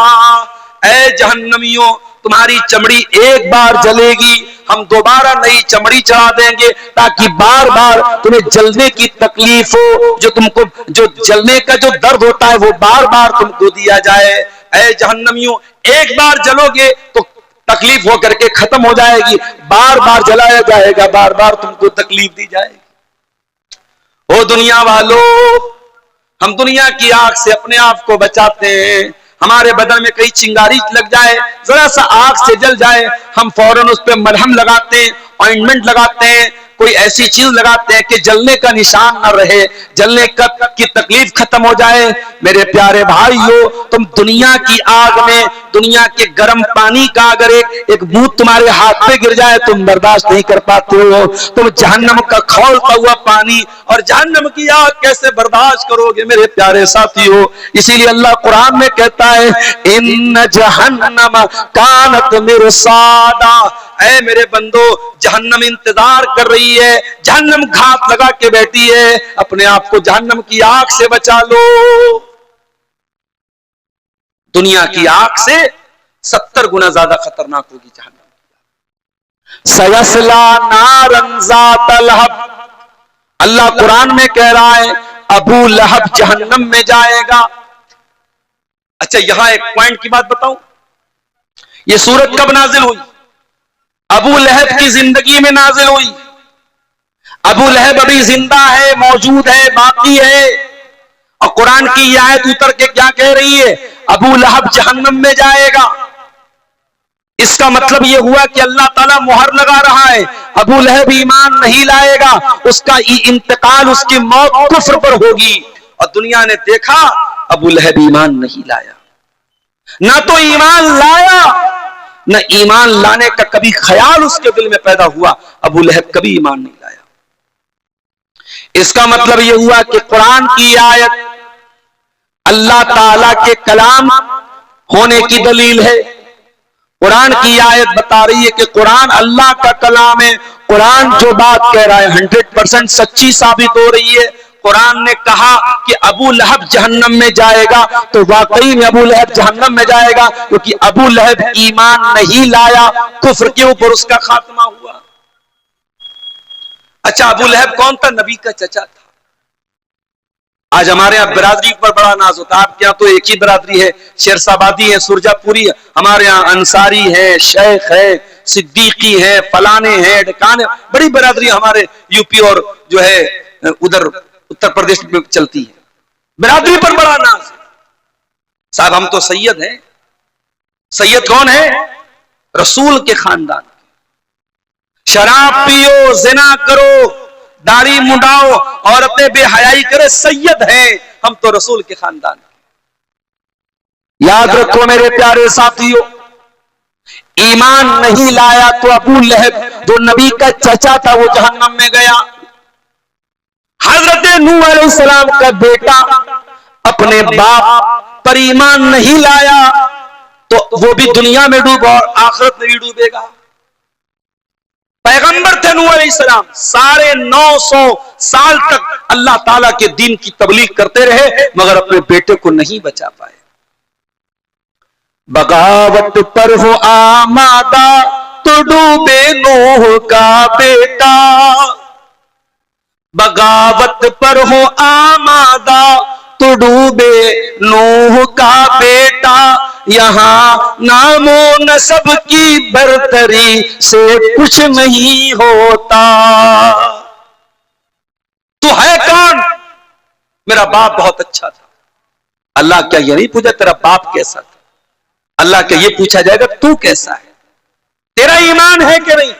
ऐ जहन्नमियों, तुम्हारी चमड़ी एक बार जलेगी, हम दोबारा नई चमड़ी चढ़ा देंगे ताकि बार बार तुम्हें जलने की तकलीफ हो, जो तुमको जो जलने का जो दर्द होता है वो बार बार तुमको दिया जाए। ऐ जहन्नमियों, एक बार जलोगे तो तकलीफ होकर के खत्म हो जाएगी, बार बार जलाया जाएगा, बार बार तुमको तकलीफ दी जाएगी। ओ दुनिया वालों, हम दुनिया की आग से अपने आप को बचाते हैं। हमारे बदन में कहीं चिंगारी लग जाए, जरा सा आग से जल जाए, हम फौरन उस पर मलहम लगाते हैं, ऑइंटमेंट लगाते हैं, कोई ऐसी चीज लगाते हैं कि जलने का निशान न रहे, जलने की तकलीफ खत्म हो जाए। मेरे प्यारे भाइयों, तुम दुनिया की आग में, दुनिया के गर्म पानी का अगर एक बूंद तुम्हारे हाथ पे गिर जाए, तुम बर्दाश्त नहीं कर पाते हो। तुम जहन्नम का खौलता हुआ पानी और जहन्नम की आग कैसे बर्दाश्त करोगे मेरे प्यारे साथियों। इसीलिए अल्लाह कुरान में कहता है, इन्न जहन्नम कानत मिरसादा, ऐ मेरे बंदो, जहन्नम इंतजार कर रही है, जहन्नम घात लगा के बैठी है, अपने आप को जहन्नम की आग से बचा लो। दुनिया की आग से 70 गुना ज्यादा खतरनाक होगी जहन्नम। सयस्ला नारन ज़ाता लहब, अल्लाह कुरान में कह रहा है अबू लहब जहन्नम में जाएगा। अच्छा, यहां एक पॉइंट की बात बताऊं, यह सूरत कब नाजिल हुई? अबू लहब की जिंदगी में नाजिल हुई। अबू लहब अभी जिंदा है, मौजूद है, बाकी है, और कुरान की यह आयत उतर के क्या कह रही है? अबू लहब जहन्नम में जाएगा। इसका मतलब यह हुआ कि अल्लाह ताला मुहर लगा रहा है, अबू लहब ईमान नहीं लाएगा, उसका इंतकाल, उसकी मौत कुफ्र पर होगी। और दुनिया ने देखा अबू लहब ईमान नहीं लाया, ना तो ईमान लाया, न ईमान लाने का कभी ख्याल उसके दिल में पैदा हुआ। अबू लहब कभी ईमान नहीं लाया। इसका मतलब यह हुआ कि कुरान की आयत अल्लाह ताला के कलाम होने की दलील है। कुरान की आयत बता रही है कि कुरान अल्लाह का कलाम है। कुरान जो बात कह रहा है 100% सच्ची साबित हो रही है। कुरान ने कहा कि अबू लहब जहन्नम में जाएगा, तो वाकई में अबू लहब जहन्नम में जाएगा, क्योंकि अबू लहब ईमान नहीं लाया, कुफ्र के ऊपर उसका खात्मा हुआ। अच्छा, अबू लहब कौन था? नबी का चचा था। आज हमारे यहाँ बिरादरी पर बड़ा नाज होता है। आपके यहाँ तो एक ही बिरादरी है, शेरशाबादी है, सुरजापुरी है। हमारे यहाँ अंसारी है, शेख है, सिद्दीकी है, फलाने हैं, ढकाने, बड़ी बिरादरी हमारे यूपी और जो है उधर उत्तर प्रदेश में चलती है। बिरादरी पर बड़ा नाज है। साहब हम तो सैयद हैं। सैयद कौन है? रसूल के खानदान। शराब पियो, जिना करो, दाढ़ी मुंडाओ, औरतें बेहयाई करे, सैयद हैं हम तो रसूल के खानदान। याद रखो मेरे प्यारे साथियों, ईमान नहीं लाया तो अबू लहब जो नबी का चचा था वो जहन्नम में गया। हजरत नूह अलैहिस्सलाम का बेटा अपने बाप पर ईमान नहीं लाया तो वो भी दुनिया में डूबा और आखिरत में भी डूबेगा। पैगंबर थे नूह अलैहिस्सलाम, 950 साल तक अल्लाह ताला के दीन की तबलीग करते रहे, मगर अपने बेटे को नहीं बचा पाए। बगावत पर हो आमादा तो डूबे नूह का बेटा, बगावत पर हो आमादा तो डूबे नूह का बेटा, यहां नामो नसब की बरतरी से कुछ नहीं होता। तू है कौन? मेरा बाप बहुत अच्छा था। अल्लाह क्या ये नहीं पूछा तेरा बाप कैसा था? अल्लाह क्या ये पूछा जाएगा तू कैसा है? तेरा ईमान है कि नहीं?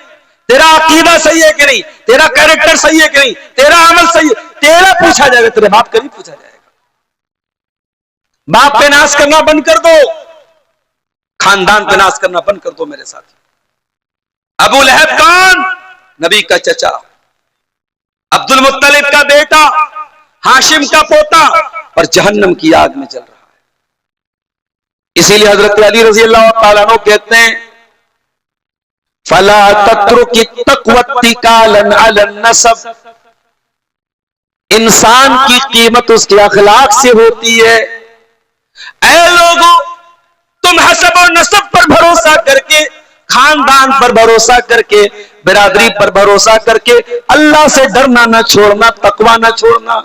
तेरा अकीदा सही है कि नहीं? तेरा कैरेक्टर सही है कि नहीं? तेरा अमल सही है? तेरा पूछा जाएगा, तेरे बाप का नहीं पूछा जाएगा। बाप पे नाश करना बंद कर दो, खानदान पे नाश करना बंद कर दो मेरे साथी। अबू लहब कौन? नबी का चचा, अब्दुल मुत्तलिब का बेटा, हाशिम का पोता, और जहन्नम की आग में जल रहा है। इसीलिए हजरत अली रजी अल्लाह तआला अन्हु कहते हैं, फला तत्रुकी तक़वत्तिकालन अलन नसब, इंसान की कीमत उसके अखलाक से होती है। ऐ लोगों, तुम हसब और नसब पर भरोसा करके, खानदान पर भरोसा करके, बिरादरी पर भरोसा करके अल्लाह से डरना न छोड़ना, तकवा न छोड़ना।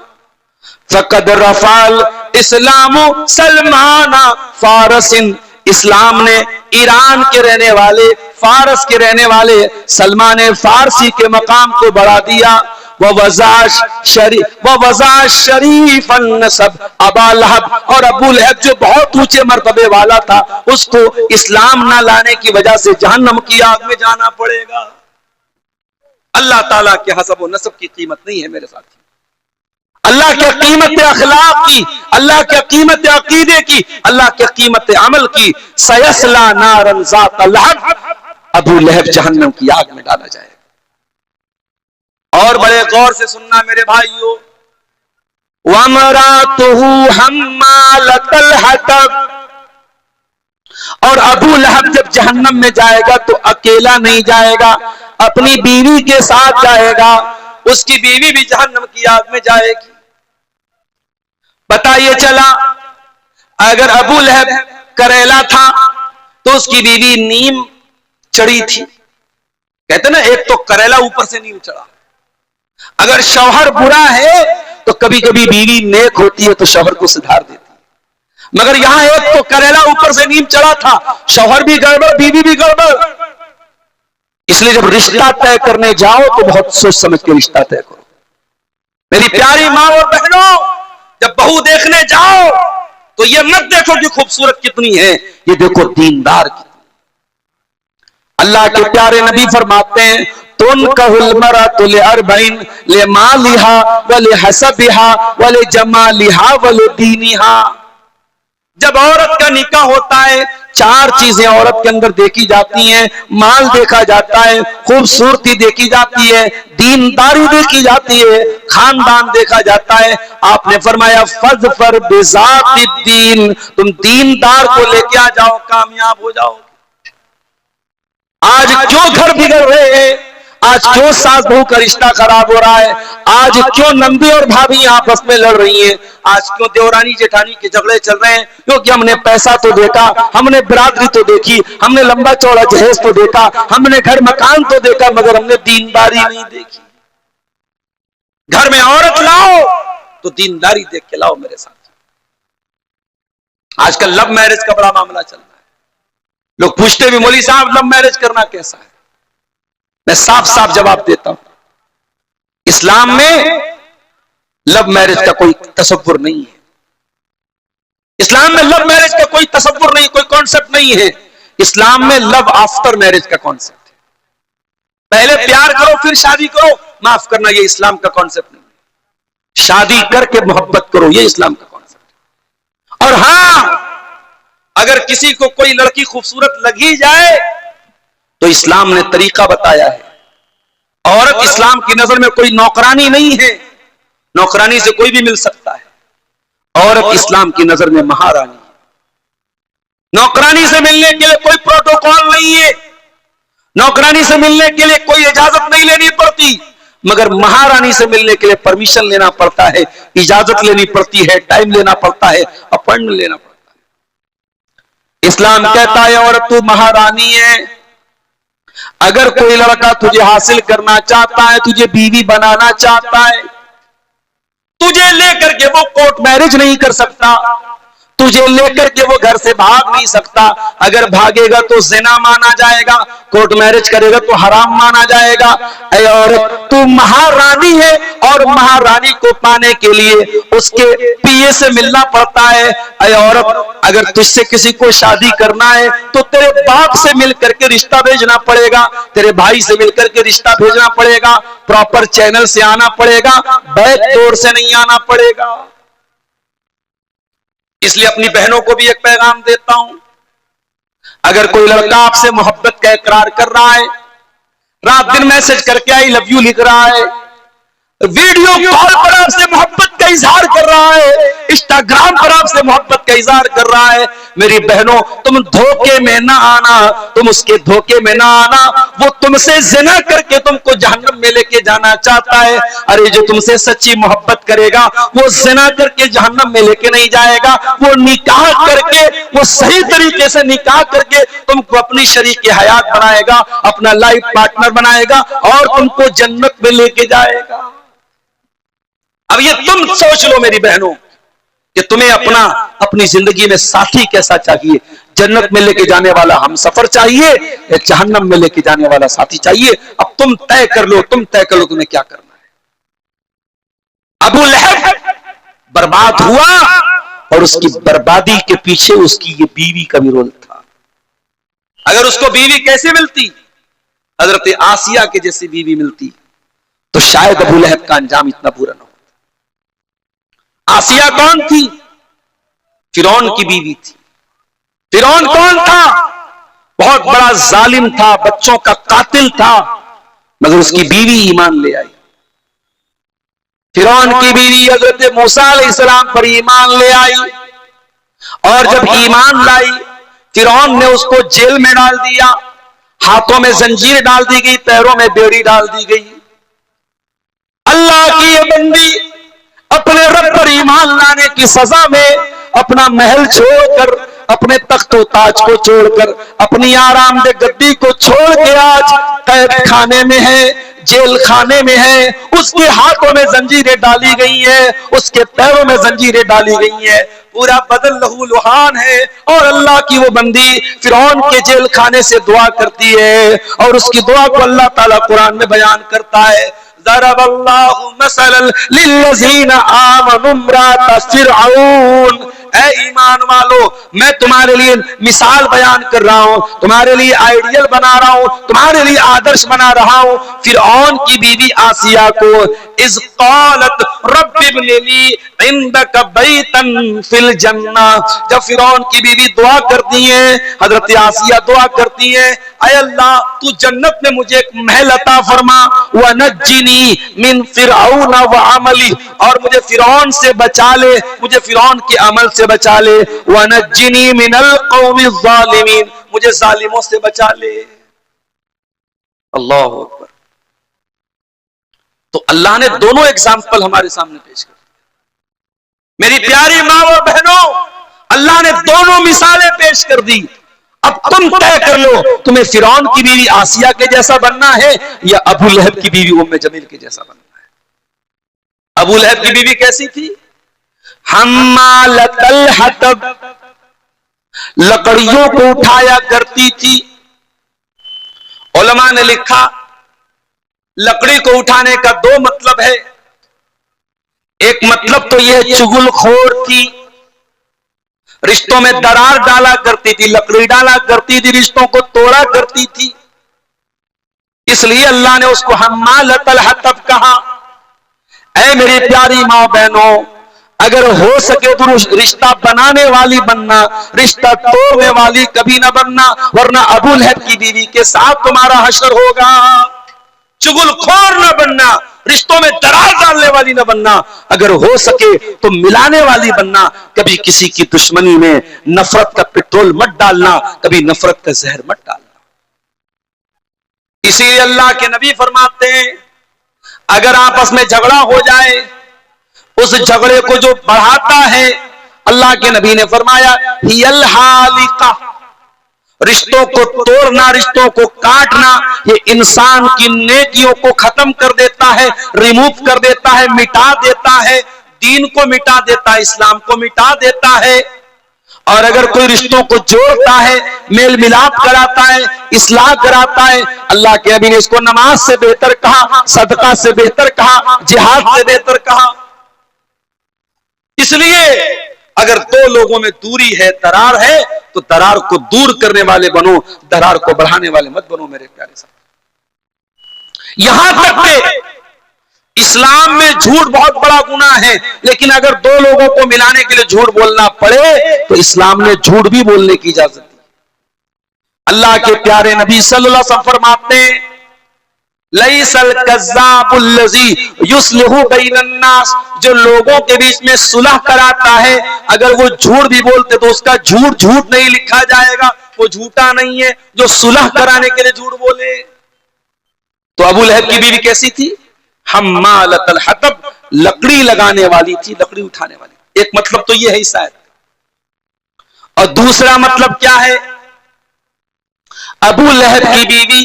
फकद रफाल इस्लामो सलमाना फारसिन, इस्लाम ने ईरान के रहने वाले, फारस के रहने वाले सलमान फारसी के मकाम को बढ़ा दिया। वज़ा शरीफ नसब अबा लहब, और अबू लहब जो बहुत ऊंचे मर्तबे वाला था, उसको इस्लाम ना लाने की वजह से जहन्नम की आग में जाना पड़ेगा। अल्लाह ताला के हसब और नसब की कीमत नहीं है मेरे साथी। अल्लाह की कीमत अखलाक की, अल्लाह की कीमत अकीदे की, अल्लाह की कीमत अमल की। सयस्ला नारन ज़ात लहब, अबू लहब जहन्नम की आग में डाला जाएगा। और बड़े गौर से सुनना मेरे भाइयों, वमरातुहु हम्मालतल हतब, और अबू लहब जब जहन्नम में जाएगा तो अकेला नहीं जाएगा, अपनी बीवी के साथ जाएगा। उसकी बीवी भी जहन्नम की आग में जाएगी। पता ये चला, अगर अबू लहब करेला था तो उसकी बीवी नीम चढ़ी थी। कहते ना, एक तो करेला ऊपर से नीम चढ़ा। अगर शौहर बुरा है तो कभी कभी बीवी नेक होती है तो शौहर को सुधार देती है, मगर यहां एक तो करेला ऊपर से नीम चढ़ा था, शौहर भी गड़बड़, बीवी भी गड़बड़। इसलिए जब रिश्ता तय करने जाओ तो बहुत सोच समझ के रिश्ता तय करो। मेरी प्यारी माँ और बहनों, जब बहू देखने जाओ तो ये मत देखो कि खूबसूरत कितनी है, ये देखो दीनदार कितनी। अल्लाह के प्यारे नबी फरमाते हैं, तुनकहुल मरअतु लिअरबईन लिमालिहा व लिहसबिहा व लिजमालिहा व लिदीनिहा। जब औरत का निकाह होता है, 4 चीजें औरत के अंदर देखी जाती हैं। माल देखा जाता है, खूबसूरती देखी जाती है, दीनदारी देखी जाती है, खानदान देखा जाता है। आपने फरमाया फज़फर बिज़ातिद्दीन, तुम दीनदार को लेके आ जाओ, कामयाब हो जाओ। आज क्यों घर बिगड़ रहे हैं? आज क्यों सास बहू का रिश्ता खराब हो रहा है, आज क्यों नंदी और भाभी आपस में लड़ रही हैं, आज क्यों देवरानी जेठानी के झगड़े चल रहे हैं, क्योंकि हमने पैसा तो देखा, हमने बिरादरी तो देखी, हमने लंबा चौड़ा जहेज तो देखा, हमने घर मकान तो देखा, मगर हमने दीनदारी नहीं देखी। घर में औरत लाओ तो दीनदारी देख के लाओ मेरे साथ। आजकल लव मैरिज का बड़ा मामला चल रहा है। लोग पूछते भी मौलवी साहब लव मैरिज करना कैसा है। मैं साफ साफ जवाब देता हूं, इस्लाम में लव मैरिज का कोई तसव्वुर नहीं है। इस्लाम में लव मैरिज का कोई तसव्वुर नहीं, कोई कॉन्सेप्ट नहीं है। इस्लाम में लव आफ्टर मैरिज का कॉन्सेप्ट है। पहले प्यार करो फिर शादी करो, माफ करना ये इस्लाम का कॉन्सेप्ट नहीं है। शादी करके मोहब्बत करो, ये इस्लाम का कॉन्सेप्ट है। और हां, अगर किसी को कोई लड़की खूबसूरत लगी जाए तो इस्लाम ने तरीका बताया है। औरत इस्लाम की नजर में कोई नौकरानी नहीं है, नौकरानी से कोई भी मिल सकता है। औरत इस्लाम की नजर में महारानी है। नौकरानी से मिलने के लिए कोई प्रोटोकॉल नहीं है, नौकरानी से मिलने के लिए कोई इजाजत नहीं लेनी पड़ती, मगर महारानी से मिलने के लिए परमिशन लेना पड़ता है, इजाजत लेनी पड़ती है, टाइम लेना पड़ता है, अपॉइंटमेंट लेना पड़ता है। इस्लाम कहता है औरत तू महारानी है। अगर कोई लड़का तुझे हासिल करना चाहता है, तुझे बीवी बनाना चाहता है, तुझे लेकर के वो कोर्ट मैरिज नहीं कर सकता, तुझे लेकर के वो घर से भाग नहीं सकता। अगर भागेगा तो जिना माना जाएगा, कोर्ट मैरिज करेगा तो हराम माना जाएगा। ऐ औरत तू महारानी है, और महारानी को पाने के लिए उसके पीए से मिलना पड़ता है। ऐ औरत अगर तुझसे किसी को शादी करना है तो तेरे बाप से मिलकर के रिश्ता भेजना पड़ेगा, तेरे भाई से मिलकर के रिश्ता भेजना पड़ेगा, प्रॉपर चैनल से आना पड़ेगा, बैक डोर से नहीं आना पड़ेगा। इसलिए अपनी बहनों को भी एक पैगाम देता हूं, अगर कोई लड़का आपसे मोहब्बत का इकरार कर रहा है, रात दिन मैसेज करके आई लव यू लिख रहा है, वीडियो कॉल पर आपसे मोहब्बत का इजहार कर रहा है, इंस्टाग्राम पर आपसे मोहब्बत का इजहार कर रहा है, मेरी बहनों तुम धोखे में ना आना, तुम उसके धोखे में ना आना। वो तुमसे जिना करके तुमको जहन्नम में लेके जाना चाहता है। अरे जो तुमसे सच्ची मोहब्बत करेगा वो जिना करके जहन्नम में लेके नहीं जाएगा, वो निकाह करके, वो सही तरीके से निकाह करके तुमको अपनी शरीक हयात बनाएगा, अपना लाइफ पार्टनर बनाएगा और तुमको जन्नत में लेके जाएगा। अब ये तुम सोच लो मेरी बहनों कि तुम्हें अपनी जिंदगी में साथी कैसा चाहिए, जन्नत में लेके जाने वाला हम सफर चाहिए या जहन्नम में लेके जाने वाला साथी चाहिए। अब तुम तय कर लो, तुम्हें क्या करना है। अबू लहब बर्बाद हुआ और उसकी बर्बादी के पीछे उसकी ये बीवी का भी रोल था। अगर उसको बीवी कैसे मिलती, हजरत आसिया के जैसी बीवी मिलती तो शायद अबू लहब का अंजाम इतना बुरा न हो। आसिया कौन थी? फिरौन की बीवी थी। फिरौन कौन था? बहुत बड़ा जालिम था, बच्चों का कातिल था, मगर उसकी बीवी ईमान ले आई। फिरौन की बीवी हजरत मूसा अलैहिस्सलाम पर ईमान ले आई, और जब ईमान लाई फिरौन ने उसको जेल में डाल दिया, हाथों में जंजीर डाल दी गई, पैरों में बेड़ी डाल दी गई। अल्लाह की ये बंदी अपने रब पर ईमान लाने की सजा में अपना महल छोड़कर, अपने तख्त और ताज को छोड़कर, अपनी आरामदेह गद्दी को छोड़ के आज कैद खाने में है, जेल खाने में है। उसके हाथों में जंजीरें डाली गई हैं, उसके पैरों में जंजीरें डाली गई हैं, पूरा बदन लहू लुहान है। और अल्लाह की वो बंदी फिरौन के जेल खाने से दुआ करती है, और उसकी दुआ को अल्लाह ताला कुरान में बयान करता है। ज़रबल्लाहु मसलन लिल्लज़ीना आमनु इम्राअत फ़िरऔन। ऐ ईमान वालो, मैं तुम्हारे लिए मिसाल बयान कर रहा हूं, तुम्हारे लिए आइडियल बना रहा हूं, तुम्हारे लिए आदर्श बना रहा हूं फिरऔन की बीवी आसिया को। इज़ क़ालत रब्बि इब्नि ली इंदक बैतन फिल जन्ना। जब फिरौन की बीवी दुआ करती है, हजरत आसिया दुआ करती है, ऐ अल्लाह तू जन्नत में मुझे एक महल अता फरमा, व नज्जिनी मिन फिरऔन व अमली, और मुझे फिरौन से बचा ले, मुझे फिरौन के अमल से बचा ले, व नज्जिनी मिनल कौमि ज़ालिमीन, मुझे जालिमों से बचा ले। अल्लाहु अकबर। तो अल्लाह ने दोनों एग्जाम्पल हमारे सामने पेश कर दिए। मेरी प्यारी माँ और बहनों, अल्लाह ने दोनों मिसालें पेश कर दी। अब तुम तय कर लो, तुम्हें फिरौन की बीवी आसिया के जैसा बनना है या अबू लहब की बीवी उम्मे जमील के जैसा बनना है। अबू लहब की बीवी कैसी थी? हम्मालतल हतब, लकड़ियों को उठाया करती थी। उलमा ने लिखा, लकड़ी को उठाने का दो मतलब है। एक मतलब तो यह चुगलखोर थी, रिश्तों में दरार डाला करती थी, लकड़ी डाला करती थी, रिश्तों को तोड़ा करती थी, इसलिए अल्लाह ने उसको हम्मालतल हतब कहा। ऐ मेरी प्यारी माँ बहनों, अगर हो सके तो रिश्ता बनाने वाली बनना, रिश्ता तोड़ने वाली कभी ना बनना, वरना अबू लहब की बीवी के साथ तुम्हारा हशर होगा। चुगलखोर न बनना, रिश्तों में दरार डालने वाली न बनना, अगर हो सके तो मिलाने वाली बनना। कभी किसी की दुश्मनी में नफरत का पेट्रोल मत डालना, कभी नफरत का जहर मत डालना। इसीलिए अल्लाह के नबी फरमाते हैं, अगर आपस में झगड़ा हो जाए, उस झगड़े को जो बढ़ाता है, अल्लाह के नबी ने फरमाया हियल हालिका, रिश्तों को तोड़ना, रिश्तों को काटना, ये इंसान की नेकियों को खत्म कर देता है, रिमूव कर देता है, मिटा देता है, दीन को मिटा देता है, इस्लाम को मिटा देता है। और अगर कोई रिश्तों को जोड़ता है, मेल मिलाप कराता है, इस्लाह कराता है, अल्लाह के नबी ने इसको नमाज से बेहतर कहा, सदका से बेहतर कहा, जिहाद से बेहतर कहा। इसलिए अगर दो लोगों में दूरी है, दरार है, तो दरार को दूर करने वाले बनो, दरार को बढ़ाने वाले मत बनो मेरे प्यारे साहब। यहां तक के इस्लाम में झूठ बहुत बड़ा गुनाह है, लेकिन अगर दो लोगों को मिलाने के लिए झूठ बोलना पड़े तो इस्लाम ने झूठ भी बोलने की इजाजत दी। अल्लाह के प्यारे नबी सल्लल्लाहु अलैहि वसल्लम फरमाते हैं, लैसल कज़्ज़ाबुल्लज़ी युस्लिहु बैनन्नास, जो लोगों के बीच में सुलह कराता है, अगर वो झूठ भी बोलते तो उसका झूठ झूठ नहीं लिखा जाएगा, वो झूठा नहीं है जो सुलह कराने के लिए झूठ बोले। तो अबू लहब की बीवी कैसी थी? हम्मालतल हतब, लकड़ी लगाने वाली थी, लकड़ी उठाने वाली। एक मतलब तो ये है शायद, और दूसरा मतलब क्या है? अबू लहब की बीवी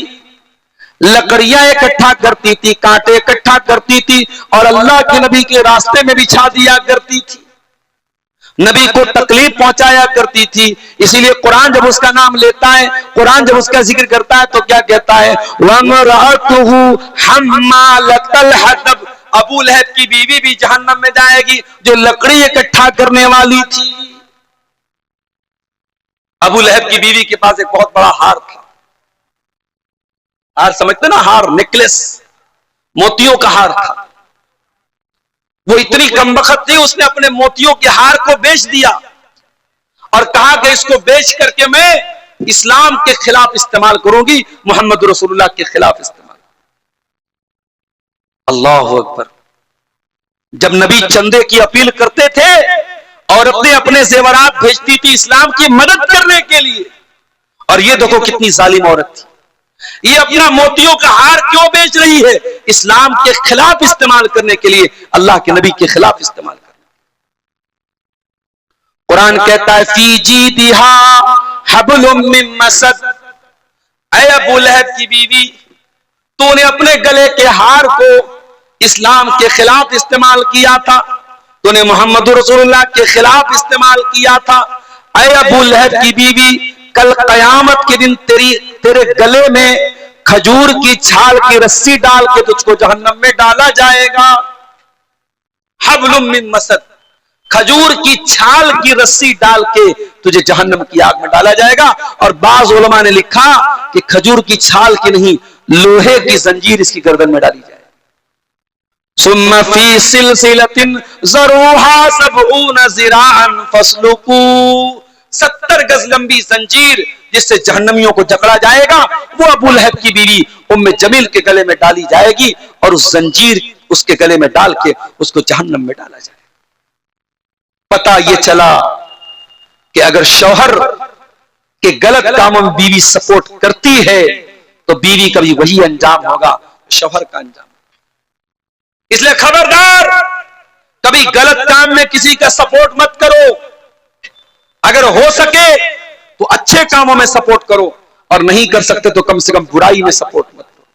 लकड़ियां इकट्ठा करती थी, कांटे इकट्ठा करती थी और अल्लाह के नबी के रास्ते में बिछा दिया करती थी, नबी को तकलीफ पहुंचाया करती थी। इसीलिए कुरान जब उसका नाम लेता है, कुरान जब उसका जिक्र करता है तो क्या कहता है? वमरअतुहु हम्मालतल हतब, अबू लहब की बीवी भी जहन्नम में जाएगी जो लकड़ी इकट्ठा करने वाली थी। अबू लहब की बीवी के पास एक बहुत बड़ा हार था, हार समझते ना, हार, नेकलेस, मोतियों का हार था। वो इतनी कमबख्त थी, उसने अपने मोतियों के हार को बेच दिया और कहा कि इसको बेच करके मैं इस्लाम के खिलाफ इस्तेमाल करूंगी, मोहम्मद रसूलुल्लाह के खिलाफ इस्तेमाल। अल्लाह अकबर। जब नबी चंदे की अपील करते थे और अपने अपने जेवरात भेजती थी इस्लाम की मदद करने के लिए, और ये देखो कितनी जालिम औरत थी, ये अपना मोतियों का हार क्यों बेच रही है? इस्लाम के खिलाफ इस्तेमाल करने के लिए, अल्लाह के नबी के खिलाफ इस्तेमाल करने। कुरान कहता है फी जीदिहा हब्लुम मिन मसद, ऐ अबू लहब की बीवी, तूने अपने गले के हार को इस्लाम के खिलाफ इस्तेमाल किया था, तूने मोहम्मद रसूलुल्लाह के खिलाफ इस्तेमाल किया था। ऐ अबू लहब की बीवी, कल कयामत के दिन तेरे गले में खजूर की छाल की रस्सी डाल के तुझको जहन्नम में डाला जाएगा। हब्लुम मिन मसद, खजूर की छाल की रस्सी डाल के तुझे जहन्नम की आग में डाला जाएगा। और बाज़ उलमा ने लिखा कि खजूर की छाल की नहीं, लोहे की जंजीर इसकी गर्दन में डाली जाएगी। सुम्मा फी सिलसिलतिन ज़रूहा सबऊना ज़िराअन फस्लुकू, 70 गज लंबी जंजीर जिससे जहन्नमियों को जकड़ा जाएगा, वो अबू लहब की बीवी उम्मे जमील के गले में डाली जाएगी और उस जंजीर उसके गले में डाल के उसको जहन्नम में डाला जाएगा। पता ये चला कि अगर शौहर के गलत कामों में बीवी सपोर्ट करती है तो बीवी का भी वही अंजाम होगा, शौहर का अंजाम। इसलिए खबरदार, कभी गलत काम में किसी का सपोर्ट मत करो। अगर हो सके तो अच्छे कामों में सपोर्ट करो, और नहीं कर सकते तो कम से कम बुराई में सपोर्ट मत करो।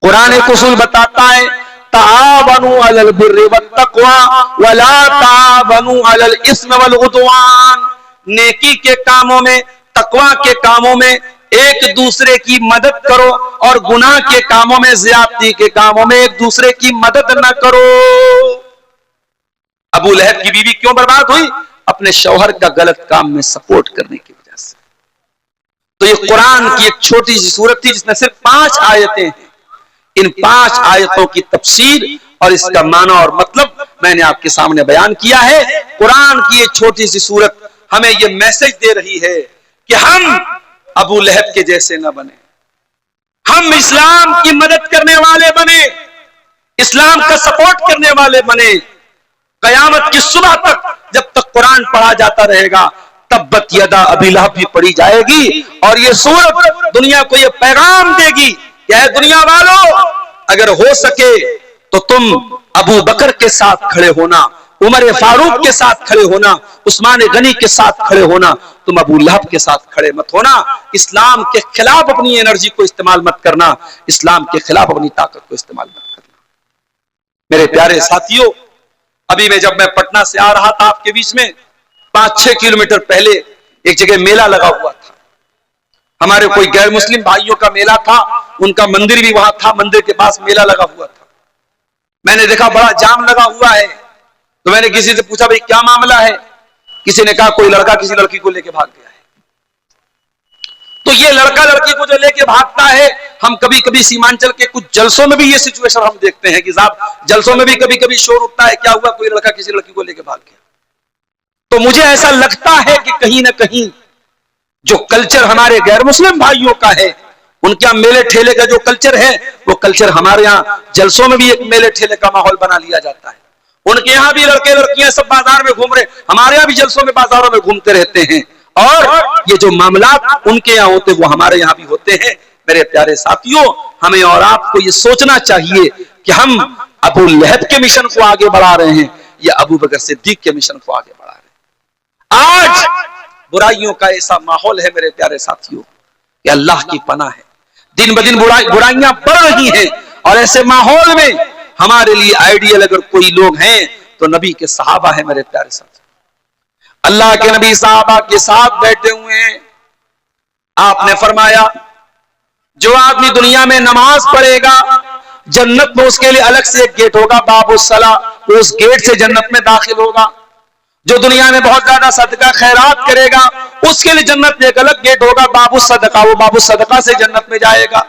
कुरान एक उसूल बताता है, तावनु अलल बिर्रि वत तक़वा वला तावनु अलल इस्म वल उद्वान। नेकी के कामों में, तकवा के कामों में एक दूसरे की मदद करो, और गुनाह के कामों में, ज्यादती के कामों में एक दूसरे की मदद न करो। अबू लहब की बीवी क्यों बर्बाद हुई? अपने शौहर का गलत काम में सपोर्ट करने की वजह से। तो ये कुरान की एक छोटी सी सूरत थी जिसमें सिर्फ 5 आयतें हैं। इन 5 आयतों की तफसीर और इसका माना और मतलब मैंने आपके सामने बयान किया है। कुरान की एक छोटी सी सूरत हमें यह मैसेज दे रही है कि हम अबू लहब के जैसे न बने, हम इस्लाम की मदद करने वाले बने, इस्लाम का सपोर्ट करने वाले बने। कयामत की सुबह तक जब तक कुरान पढ़ा जाता रहेगा, तब्बत यदा अबी लहब भी पढ़ी जाएगी, और ये सूरत दुनिया को ये पैगाम देगी कि है दुनिया वालों, अगर हो सके तो तुम अबू बकर के साथ खड़े होना, उमर फारूक के साथ खड़े होना, उस्मान गनी के साथ खड़े होना, तुम अबू लहब के साथ खड़े मत होना। इस्लाम के खिलाफ अपनी एनर्जी को इस्तेमाल मत करना, इस्लाम के खिलाफ अपनी ताकत को इस्तेमाल मत करना। मेरे प्यारे साथियों, अभी जब मैं पटना से आ रहा था, आपके बीच में 5-6 किलोमीटर पहले एक जगह मेला लगा हुआ था। हमारे कोई गैर मुस्लिम भाइयों का मेला था, उनका मंदिर भी वहां था, मंदिर के पास मेला लगा हुआ था। मैंने देखा बड़ा जाम लगा हुआ है, तो मैंने किसी से पूछा भाई क्या मामला है? किसी ने कहा कोई लड़का किसी लड़की को लेके भाग गया है। तो ये लड़का लड़की को जो लेके भागता है, हम कभी कभी सीमांचल के कुछ जलसों में भी ये सिचुएशन हम देखते हैं कि साहब जलसों में भी कभी कभी शोर उठता है, क्या हुआ, कोई लड़का किसी लड़की को लेके भाग गया। तो मुझे ऐसा लगता है कि कहीं ना कहीं जो कल्चर हमारे गैर मुस्लिम भाइयों का है, उनके यहाँ मेले ठेले का जो कल्चर है, वो कल्चर हमारे यहाँ जलसों में भी एक मेले ठेले का माहौल बना लिया जाता है। उनके यहाँ भी लड़के लड़कियां सब बाजार में घूम रहे, हमारे यहाँ भी जलसों में बाजारों में घूमते रहते हैं, और ये जो मामला उनके यहाँ होते वो हमारे यहाँ भी होते हैं। मेरे प्यारे साथियों, हमें और आपको ये सोचना चाहिए कि हम अबू लहब के मिशन को आगे बढ़ा रहे हैं या अबू बकर सिद्दीक के मिशन को आगे बढ़ा रहे हैं। आज बुराइयों का ऐसा माहौल है मेरे प्यारे साथियों कि अल्लाह की पनाह है, दिन ब दिन बुराइयां बढ़ रही हैं, और ऐसे माहौल में हमारे लिए आइडियल अगर कोई लोग हैं तो नबी के सहाबा है। मेरे प्यारे साथी, अल्लाह के नबी सहाबा के साथ बैठे हुए हैं। आपने फरमाया जो आदमी दुनिया में नमाज पढ़ेगा, जन्नत में उसके लिए अलग से एक गेट होगा, बाबुस्सला, उस गेट से जन्नत में दाखिल होगा। जो दुनिया में बहुत ज्यादा सदका खैरात करेगा, उसके लिए जन्नत में एक अलग गेट होगा, बाबू सदका, वो बाबू सदका से जन्नत में जाएगा।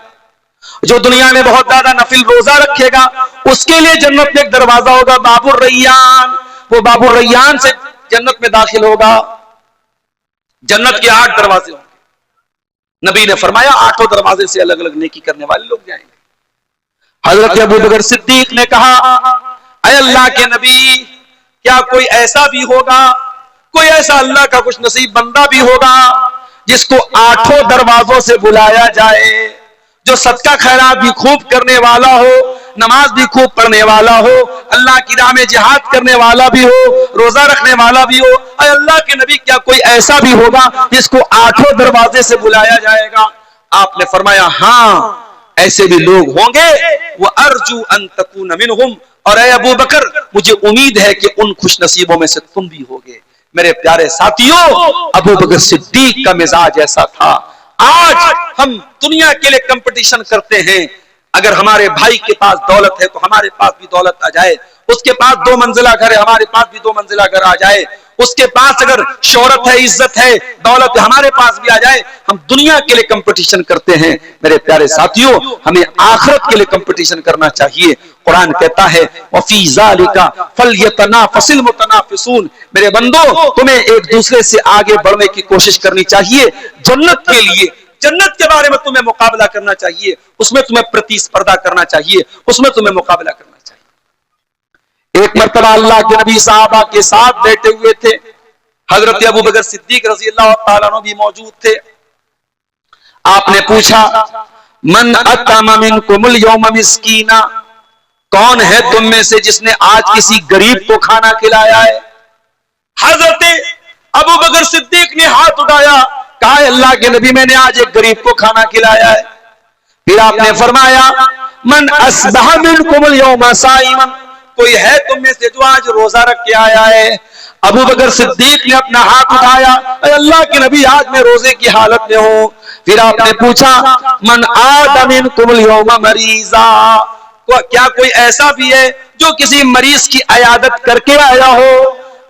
जो दुनिया में बहुत ज्यादा नफिल रोजा रखेगा, उसके लिए जन्नत में एक दरवाजा होगा, बाबू रैयान, वो बाबू रैयान से जन्नत में दाखिल होगा। जन्नत के 8 दरवाजे होंगे। नबी ने फरमाया 8 दरवाजे से अलग अलग नेकी करने वाले लोग जाएंगे। हजरत अबू बकर सिद्दीक ने कहा, अय अल्लाह के नबी, क्या कोई ऐसा भी होगा, कोई ऐसा अल्लाह का कुछ नसीब बंदा भी होगा जिसको 8 दरवाजों से बुलाया जाए, जो सदका खैरात भी खूब करने वाला हो, नमाज भी खूब पढ़ने वाला हो, अल्लाह की राह में जिहाद करने वाला भी हो, रोजा रखने वाला भी हो। अरे अल्लाह के नबी, क्या कोई ऐसा भी होगा जिसको 8 दरवाजे से बुलाया जाएगा? आपने फरमाया हाँ, ऐसे भी लोग होंगे। वो अर्जू अन तकून मिनहुम, और ऐ अबू बकर, मुझे उम्मीद है कि उन खुश नसीबों में से तुम भी होगे। मेरे प्यारे साथियों, अबू बकर सिद्दीक का मिजाज ऐसा था। आज हम दुनिया के लिए कंपटीशन करते हैं। अगर हमारे भाई के पास दौलत है तो हमारे पास भी दौलत आ जाए, उसके पास 2 मंजिला घर है, हमारे पास भी 2 मंजिला घर आ जाए, उसके पास अगर शोहरत है, इज्जत है, दौलत है, हमारे पास भी आ जाए। हम दुनिया के लिए कंपटीशन करते हैं। मेरे प्यारे साथियों, हमें आखिरत के लिए कंपटीशन करना चाहिए। कुरान कहता है वफी ज़ालिका फलयतनाफसिल मुतनाफिसून, मेरे बंदो, तुम्हें एक दूसरे से आगे बढ़ने की कोशिश करनी चाहिए। जन्नत के लिए, जन्नत के बारे में तुम्हें मुकाबला करना चाहिए, उसमें तुम्हें प्रतिस्पर्धा करना चाहिए, उसमें तुम्हें मुकाबला करना चाहिए। एक मर्तबा अल्लाह के नबी साहबा के साथ बैठे हुए थे, हजरत अबू बकर सिद्दीक रज़ी अल्लाह तआला अन्हु भी मौजूद थे। आपने पूछा मन अतमा मिनकुमुल यौम मिस्कीना, कौन है तुम में से जिसने आज किसी गरीब को खाना खिलाया है? हजरत अबू बकर सिद्दीक ने हाथ उठाया, कहा अल्लाह के नबी मैंने आज एक गरीब को खाना खिलाया है। फिर आपने फरमाया मन अस्बह मिनकुम यौमा साइमन, कोई है तुम में से जो आज रोजा रख के आया है? अबू बकर सिद्दीक ने अपना हाथ उठाया, अल्लाह के नबी आज मैं रोजे की हालत में हूं। फिर आपने पूछा मन आदा मिनकुम यौमा मरीजा, क्या कोई ऐसा भी है जो किसी मरीज की अयादत करके आया हो?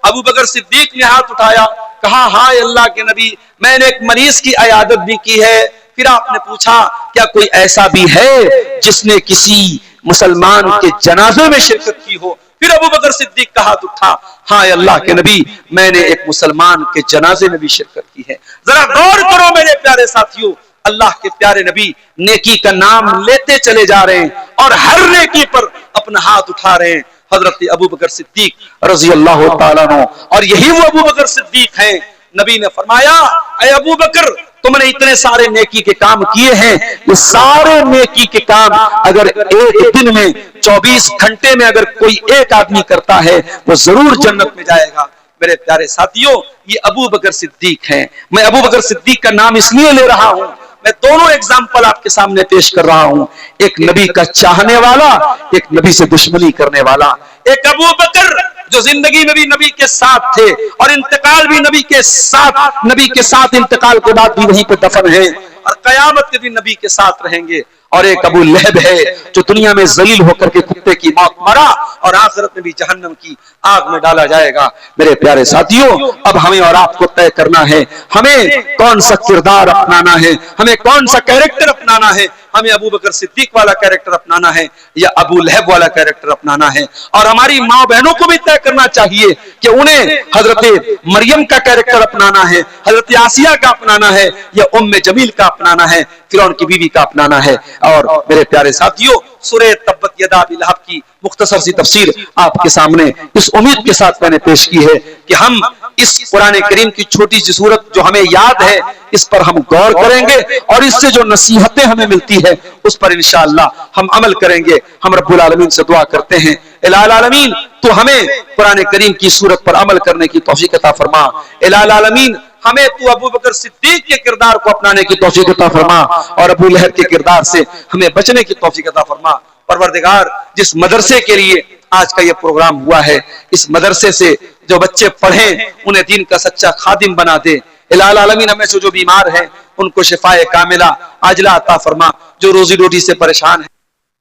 अबू बकर सिद्दीक ने हाथ उठाया, कहा हाँ अल्लाह के नबी मैंने एक मरीज की अयादत भी की है। फिर आपने पूछा क्या कोई ऐसा भी है जिसने किसी मुसलमान के जनाजे में शिरकत की हो? फिर अबू बकर सिद्दीक का हाथ उठा, हाँ अल्लाह के नबी मैंने एक मुसलमान के जनाजे में भी शिरकत की है। जरा गौर करो मेरे प्यारे साथियों, अल्लाह के प्यारे नबी नेकी का नाम लेते चले जा रहे हैं और हर नेकी पर अपना हाथ उठा रहे हैं। हजरत अबू बकर सिद्दीक रजी अल्लाह तआला अन्हु, और यही वो अबू बकर सिद्दीक हैं। नबी ने फरमाया ऐ अबू बकर तुमने इतने सारे नेकी के काम किए हैं, ये सारे नेकी के काम अगर एक दिन में 24 घंटे में अगर कोई एक आदमी करता है वो जरूर जन्नत में जाएगा। मेरे प्यारे साथियों ये अबू बकर सिद्दीक हैं। मैं अबू बकर सिद्दीक का नाम इसलिए ले रहा हूं, मैं दोनों एग्जाम्पल आपके सामने पेश कर रहा हूं, एक नबी का चाहने वाला, एक नबी से दुश्मनी करने वाला। एक अबू बकर जो जिंदगी में भी नबी के साथ थे और इंतकाल भी नबी के साथ इंतकाल के बाद भी वहीं पे दफन है और कयामत के दिन नबी के साथ रहेंगे। और एक अबू लहब है जो दुनिया में जलील होकर के कुत्ते की मौत मरा और आखिरत में भी जहन्नम की आग में डाला जाएगा। मेरे प्यारे साथियों अब हमें और आपको तय करना है हमें कौन सा किरदार अपनाना है, हमें कौन सा कैरेक्टर अपनाना है। हमें अबू बकर सिद्दीक वाला कैरेक्टर अपनाना है या अबू लहब वाला कैरेक्टर अपनाना है। और हमारी माँ बहनों को भी तय करना चाहिए कि उन्हें हजरत मरियम का कैरेक्टर अपनाना है, हजरत आसिया का अपनाना है या उम्मे जमील का अपनाना है, फिरौन की बीवी का अपनाना है। और मेरे प्यारे साथियों सूरह तब्बत यदा अबी लहब की मुख्तसर सी तफसीर आपके सामने इस उम्मीद के साथ मैंने पेश की है कि हम इस कुरान करीम की छोटी सी सूरत जो हमें याद है इस पर हम गौर करेंगे और इससे जो नसीहतें हमें मिलती है उस पर इंशाअल्लाह हम अमल करेंगे। हम रब्बुल आलमीन से दुआ करते हैं इलाही आलमीन तो हमें कुरान करीम की सूरत पर अमल करने की तौफीक अता फरमा। इलाही आलमीन हमें तू अबू बकर सिद्दीक के किरदार को अपनाने की तौफीक अता फरमा और अबू लहब के किरदार से हमें बचने की तौफीक अता फरमा। परवरदिगार जिस मदरसे के लिए आज का ये प्रोग्राम हुआ है इस मदरसे से जो बच्चे पढ़ें उन्हें दीन का सच्चा खादिम बना दे। इलाही आलमीन हमें से जो बीमार हैं उनको शिफाए कामिला आजिला अता फरमा, जो रोजी रोटी से परेशान है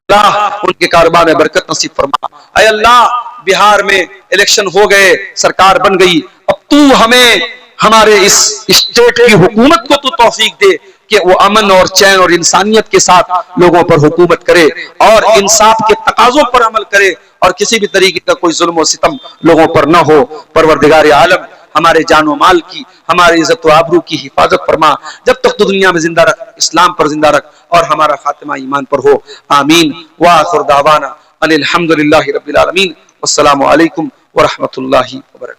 अल्लाह उनके कारोबार में बरकत नसीब फरमा। ऐ अल्लाह बिहार में इलेक्शन हो गए, सरकार बन गई, अब तू हमें हमारे इस स्टेट की हुकूमत को तू तौफीक दे कि वो अमन और चैन और इंसानियत के साथ लोगों पर हुकूमत करे और इंसाफ के तकाजों पर अमल करे और किसी भी तरीके का कोई जुल्म और सितम लोगों पर न हो। परवरदिगार आलम हमारे जानो माल की हमारी इज्जत व आबरू की हिफाजत फरमा, जब तक तो दुनिया में जिंदा रख, इस्लाम पर जिंदा रख और हमारा खातिमा ईमान पर हो। आमीन व आखिर दावाना अनिल हम्दुलिल्लाहि रब्बिल आलमीन। वस्सलामु अलैकुम व रहमतुल्लाहि व बरकातुहू।